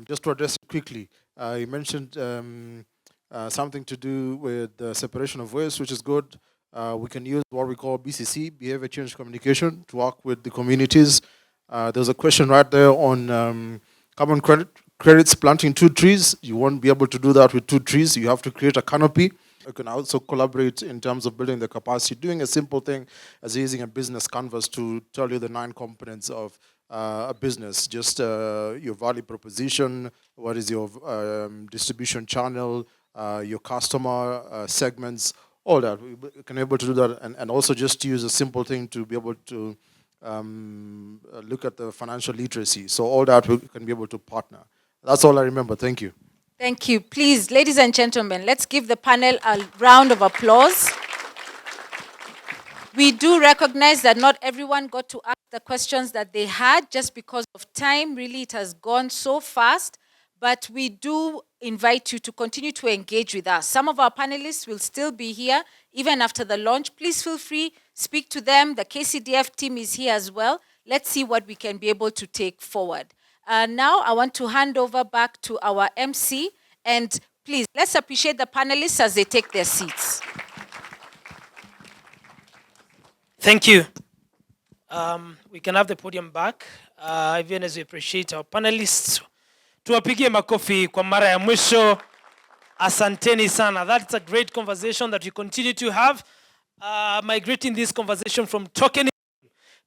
Just to address it quickly, you mentioned something to do with the separation of waste, which is good. We can use what we call BCC, Behavior Change Communication, to work with the communities. There's a question right there on carbon credits, planting 2 trees. You won't be able to do that with 2 trees. You have to create a canopy. You can also collaborate in terms of building the capacity, doing a simple thing as using a business canvas to tell you the 9 components of a business, just your value proposition, what is your distribution channel, your customer segments, all that. We can be able to do that, and also just use a simple thing to be able to look at the financial literacy. So all that we can be able to partner. That's all I remember. Thank you. Thank you. Please, ladies and gentlemen, let's give the panel a round of applause. We do recognize that not everyone got to ask the questions that they had just because of time. Really, it has gone so fast. But we do invite you to continue to engage with us. Some of our panelists will still be here even after the launch. Please feel free, speak to them. The KCDF team is here as well. Let's see what we can be able to take forward. Now I want to hand over back to our MC, and please, let's appreciate the panelists as they take their seats. Thank you. We can have the podium back, even as we appreciate our panelists. Tuwapigie makofi kwa mara ya mwisho. Asanteni sana. That's a great conversation that we continue to have. Migrating this conversation from talking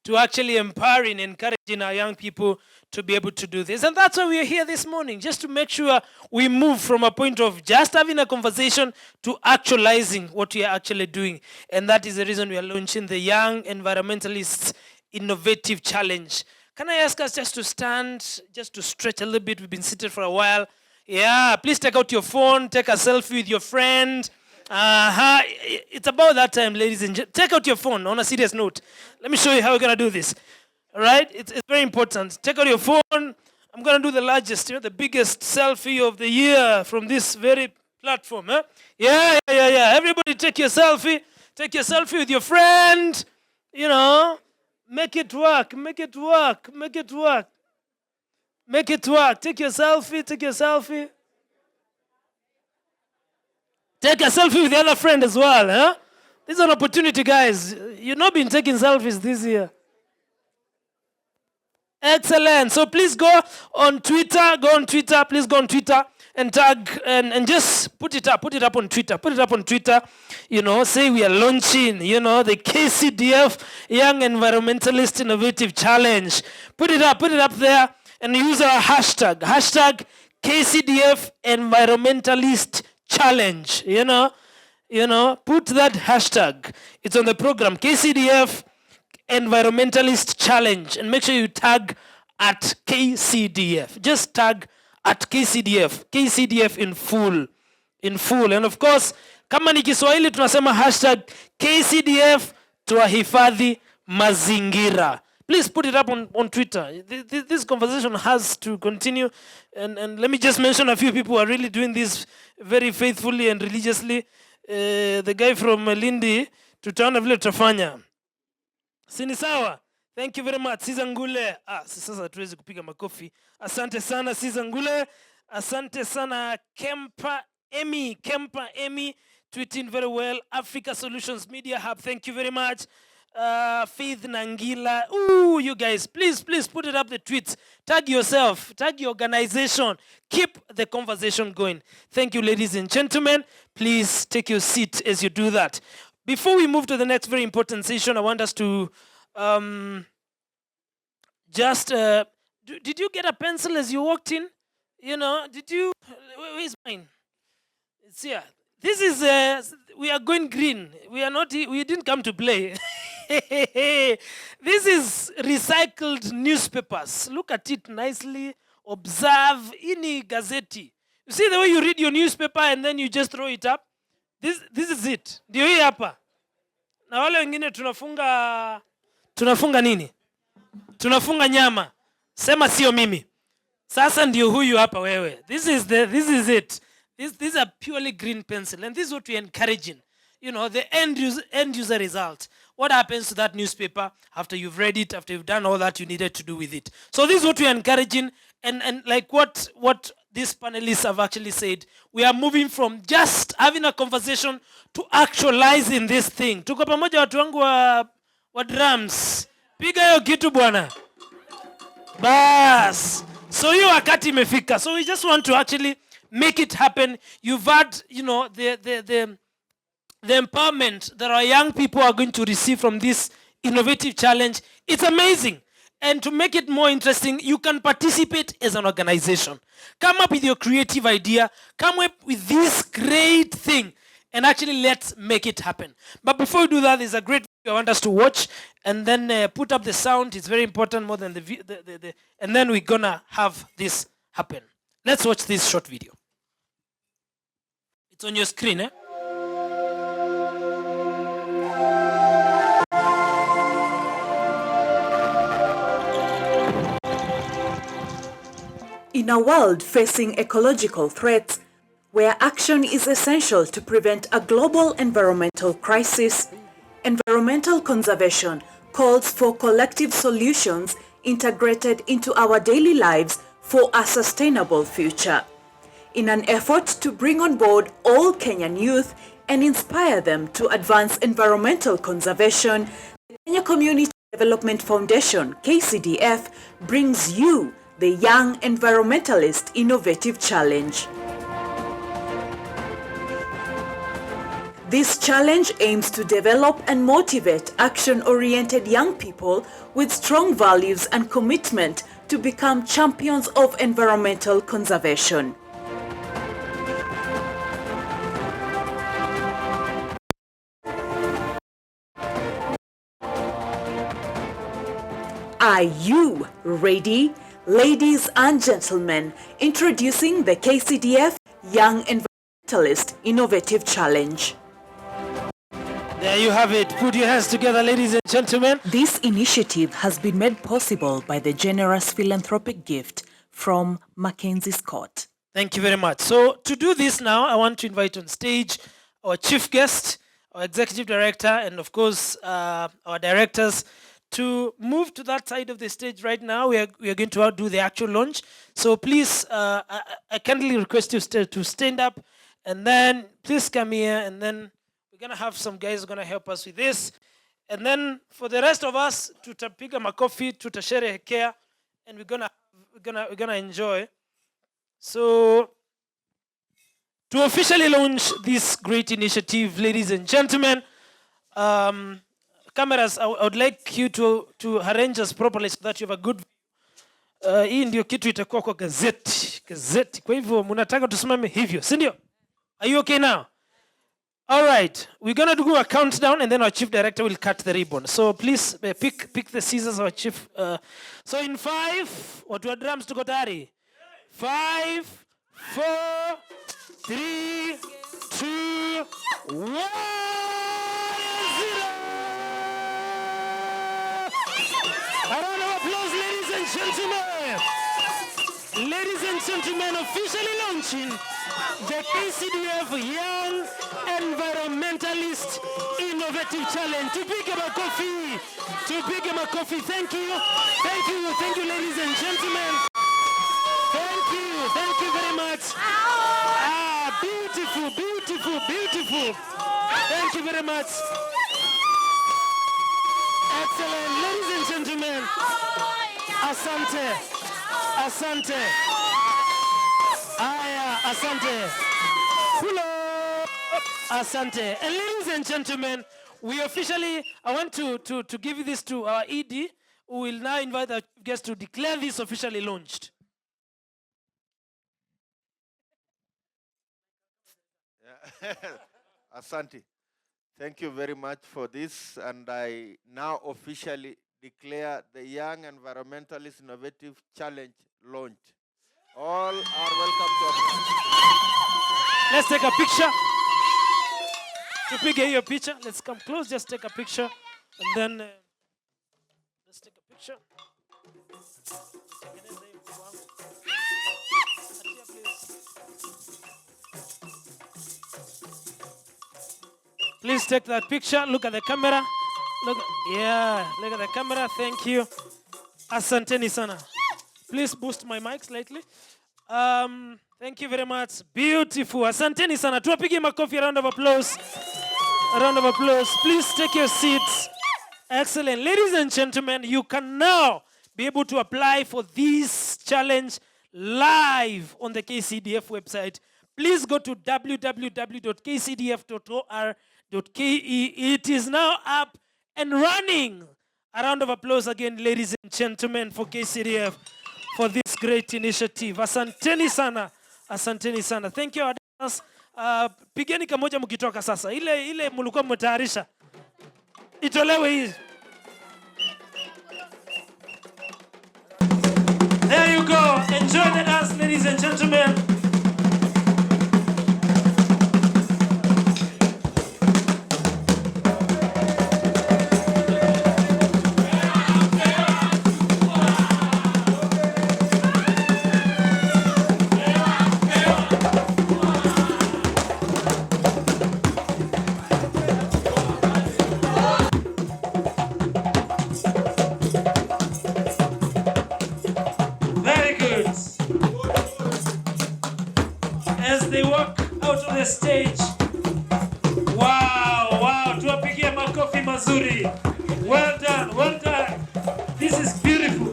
to actually empowering, encouraging our young people to be able to do this. And that's why we are here this morning, just to make sure we move from a point of just having a conversation to actualizing what we are actually doing. And that is the reason we are launching the Young Environmentalists Innovative Challenge. Can I ask us just to stand, just to stretch a little bit? We've been seated for a while. Yeah, please take out your phone, take a selfie with your friend. It's about that time, ladies and gentlemen. Take out your phone on a serious note. Let me show you how we're going to do this. All right? It's very important. Take out your phone. I'm going to do the largest, the biggest selfie of the year from this very platform. Huh? Yeah. Everybody take your selfie. Take your selfie with your friend. Make it work. Make it work. Make it work. Make it work. Take your selfie. Take your selfie. Take a selfie with the other friend as well. Huh? This is an opportunity, guys. You've not been taking selfies this year. Excellent. So please go on Twitter. Please go on Twitter and tag and just put it up. Put it up on Twitter. Put it up on Twitter. Say we are launching, the KCDF Young Environmentalist Innovative Challenge. Put it up there and use our hashtag. Hashtag KCDF Environmentalist Challenge. Put that hashtag. It's on the program. KCDF Environmentalist Challenge, and make sure you tag at KCDF. Just tag at KCDF in full, and of course kama ni Kiswahili tunasema hashtag KCDF tuwahifadhi mazingira. Please put it up on Twitter. This conversation has to continue, and let me just mention a few people who are really doing this very faithfully and religiously. The guy from Malindi, tutaona vile tutafanya. Sini sawa? Thank you very much. Siza Ngule. Sasa tuwezi kupiga makofi. Asante sana Siza Ngule. Asante sana Kempa Emi, tweeting very well. Africa Solutions Media Hub, thank you very much. Faith Nangila. Ooh, you guys, please put it up the tweets. Tag yourself, tag your organization. Keep the conversation going. Thank you, ladies and gentlemen. Please take your seat as you do that. Before we move to the next very important session, I want us to did you get a pencil as you walked in? Did you? Where's mine? It's here. This is, we are going green. We didn't come to play. This is recycled newspapers. Look at it nicely. Observe. Ini gazeti. You see the way you read your newspaper and then you just throw it up? This is it. Ndio hii hapa. Na wale wengine tunafunga nini? Tunafunga nyama. Sema sio mimi. Sasa ndio huyu hapa wewe. This is it. These are purely green pencil, and this is what we're encouraging. The end user result. What happens to that newspaper after you've read it, after you've done all that you needed to do with it? So this is what we're encouraging, and like what these panelists have actually said, we are moving from just having a conversation to actualizing this thing. Tuko pamoja watu wangu wa drums. Piga hiyo kitu bwana. Bas. So hiyo wakati imefika. So we just want to actually make it happen. You've had, the empowerment that our young people are going to receive from this innovative challenge. It's amazing. And to make it more interesting, you can participate as an organization. Come up with your creative idea. Come up with this great thing. And actually, let's make it happen. But before we do that, there's a great video I want us to watch. And then put up the sound. It's very important, more than the and then we're going to have this happen. Let's watch this short video. It's on your screen, In a world facing ecological threats, where action is essential to prevent a global environmental crisis, environmental conservation calls for collective solutions integrated into our daily lives for a sustainable future. In an effort to bring on board all Kenyan youth and inspire them to advance environmental conservation, the Kenya Community Development Foundation, KCDF, brings you the Young Environmentalist Innovative Challenge. This challenge aims to develop and motivate action-oriented young people with strong values and commitment to become champions of environmental conservation. Are you ready? Ladies and gentlemen, introducing the KCDF Young Environmentalist Innovative Challenge. There you have it. Put your hands together, ladies and gentlemen. This initiative has been made possible by the generous philanthropic gift from MacKenzie Scott. Thank you very much. So to do this now, I want to invite on stage our chief guest, our executive director, and of course our directors to move to that side of the stage right now. We are going to do the actual launch. So please, I kindly request you to stand up, and then please come here, and then we're gonna have some guys who are gonna help us with this. And then for the rest of us, tutapiga makofi, tutasherehekea, and we're gonna enjoy. So to officially launch this great initiative, ladies and gentlemen, cameras, I would like you to arrange us properly so that you have a good view. Hii ndio kitu itakuwa kwa gazeti. Kwa hivyo mnataka tusimame hivyo, si ndio? Are you okay now? All right, we're going to do a countdown and then our chief director will cut the ribbon. So please pick the scissors, our chief. So in 5, watu wa drums tuko tayari. 5, 4, 3, 2, 1, 0. A round of applause, ladies and gentlemen. Ladies and gentlemen, officially launching the KCDF Young Environmentalist Innovative Challenge. Tupige makofi. Tupige makofi. Thank you. Thank you. Thank you, ladies and gentlemen. Thank you. Thank you very much. Beautiful, beautiful, beautiful. Thank you very much. Excellent. Ladies and gentlemen, asante. Asante. Aya, asante. Hello. Asante. And ladies and gentlemen, we officially, I want to give this to our ED, who will now invite our guests to declare this officially launched. Asante. Thank you very much for this, and I now officially declare the Young Environmentalist Innovative Challenge launched. All are welcome to Let's take a picture. Tupige hiyo picture. Let's come close, just take a picture, and then let's take a picture. Please take that picture. Look at the camera. Look at the camera. Thank you. Asanteni sana. Please boost my mic slightly. Thank you very much. Beautiful. Asanteni sana. Tuwapige makofi. A round of applause. A round of applause. Please take your seats. Excellent. Ladies and gentlemen, you can now be able to apply for this challenge live on the KCDF website. Please go to www.kcdf.or.ke. It is now up and running. A round of applause again, ladies and gentlemen, for KCDF for this great initiative. Asanteni sana. Asanteni sana. Thank you, Adas. Pigeni kamoja mkitoka sasa. Ile mulikuwa mtayarisha. Itolewe hii. There you go. Enjoy the dance, ladies and gentlemen. the stage. Wow, wow, tuwapigie makofi mazuri. Well done, well done. This is beautiful.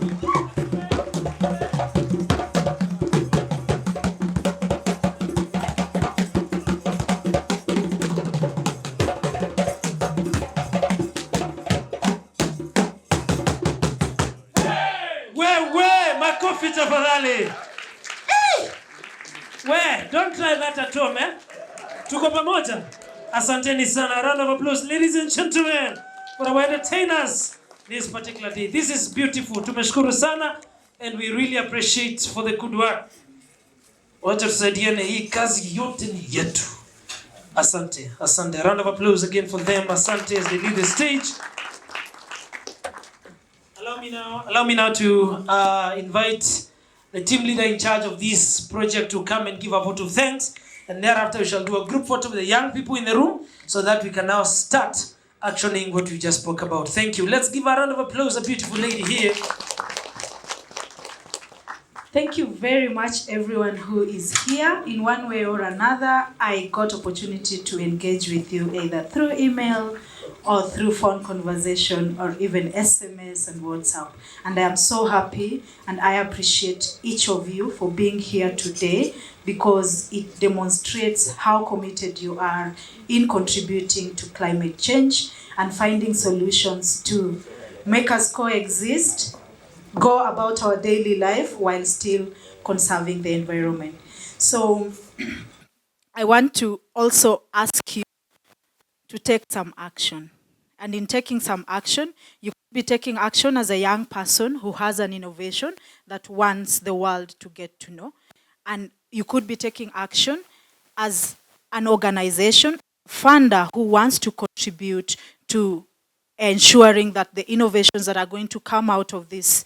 Makofi tafadhali. Don't try that at home, eh? Tuko pamoja. Asanteni sana. A round of applause, ladies and gentlemen, for our entertainers this particular day. This is beautiful. Tumeshukuru sana, and we really appreciate for the good work. Wacha tusaidiane, hii kazi yote ni yetu. Asante, asante. A round of applause again for them. Asante as they leave the stage. Allow me now to invite the team leader in charge of this project to come and give a vote of thanks. And thereafter we shall do a group photo with the young people in the room so that we can now start actioning what we just spoke about. Thank you. Let's give a round of applause, a beautiful lady here. Thank you very much everyone who is here. In one way or another, I got opportunity to engage with you either through email or through phone conversation or even SMS and WhatsApp. And I am so happy and I appreciate each of you for being here today because it demonstrates how committed you are in contributing to climate change and finding solutions to make us coexist, go about our daily life while still conserving the environment. So I want to also ask you to take some action. And in taking some action, you could be taking action as a young person who has an innovation that wants the world to get to know. And you could be taking action as an organization, funder who wants to contribute to ensuring that the innovations that are going to come out of this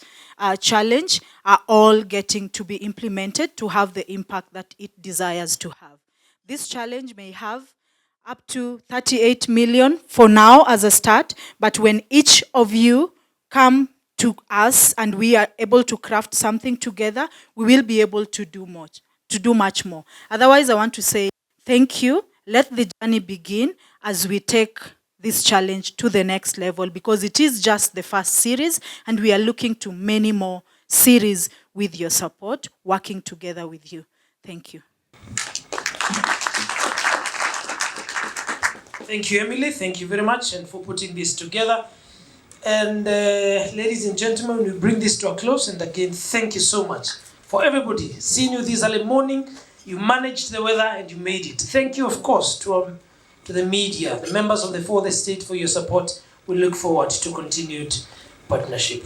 challenge are all getting to be implemented to have the impact that it desires to have. This challenge may have up to 38 million for now as a start, but when each of you come to us and we are able to craft something together, we will be able to do much more. Otherwise, I want to say thank you. Let the journey begin as we take this challenge to the next level because it is just the first series and we are looking to many more series with your support, working together with you. Thank you. Thank you, Emily. Thank you very much and for putting this together. And ladies and gentlemen, we bring this to a close. And again, thank you so much for everybody. Seeing you this early morning, you managed the weather and you made it. Thank you, of course, to the media, the members of the fourth estate for your support. We look forward to continued partnership.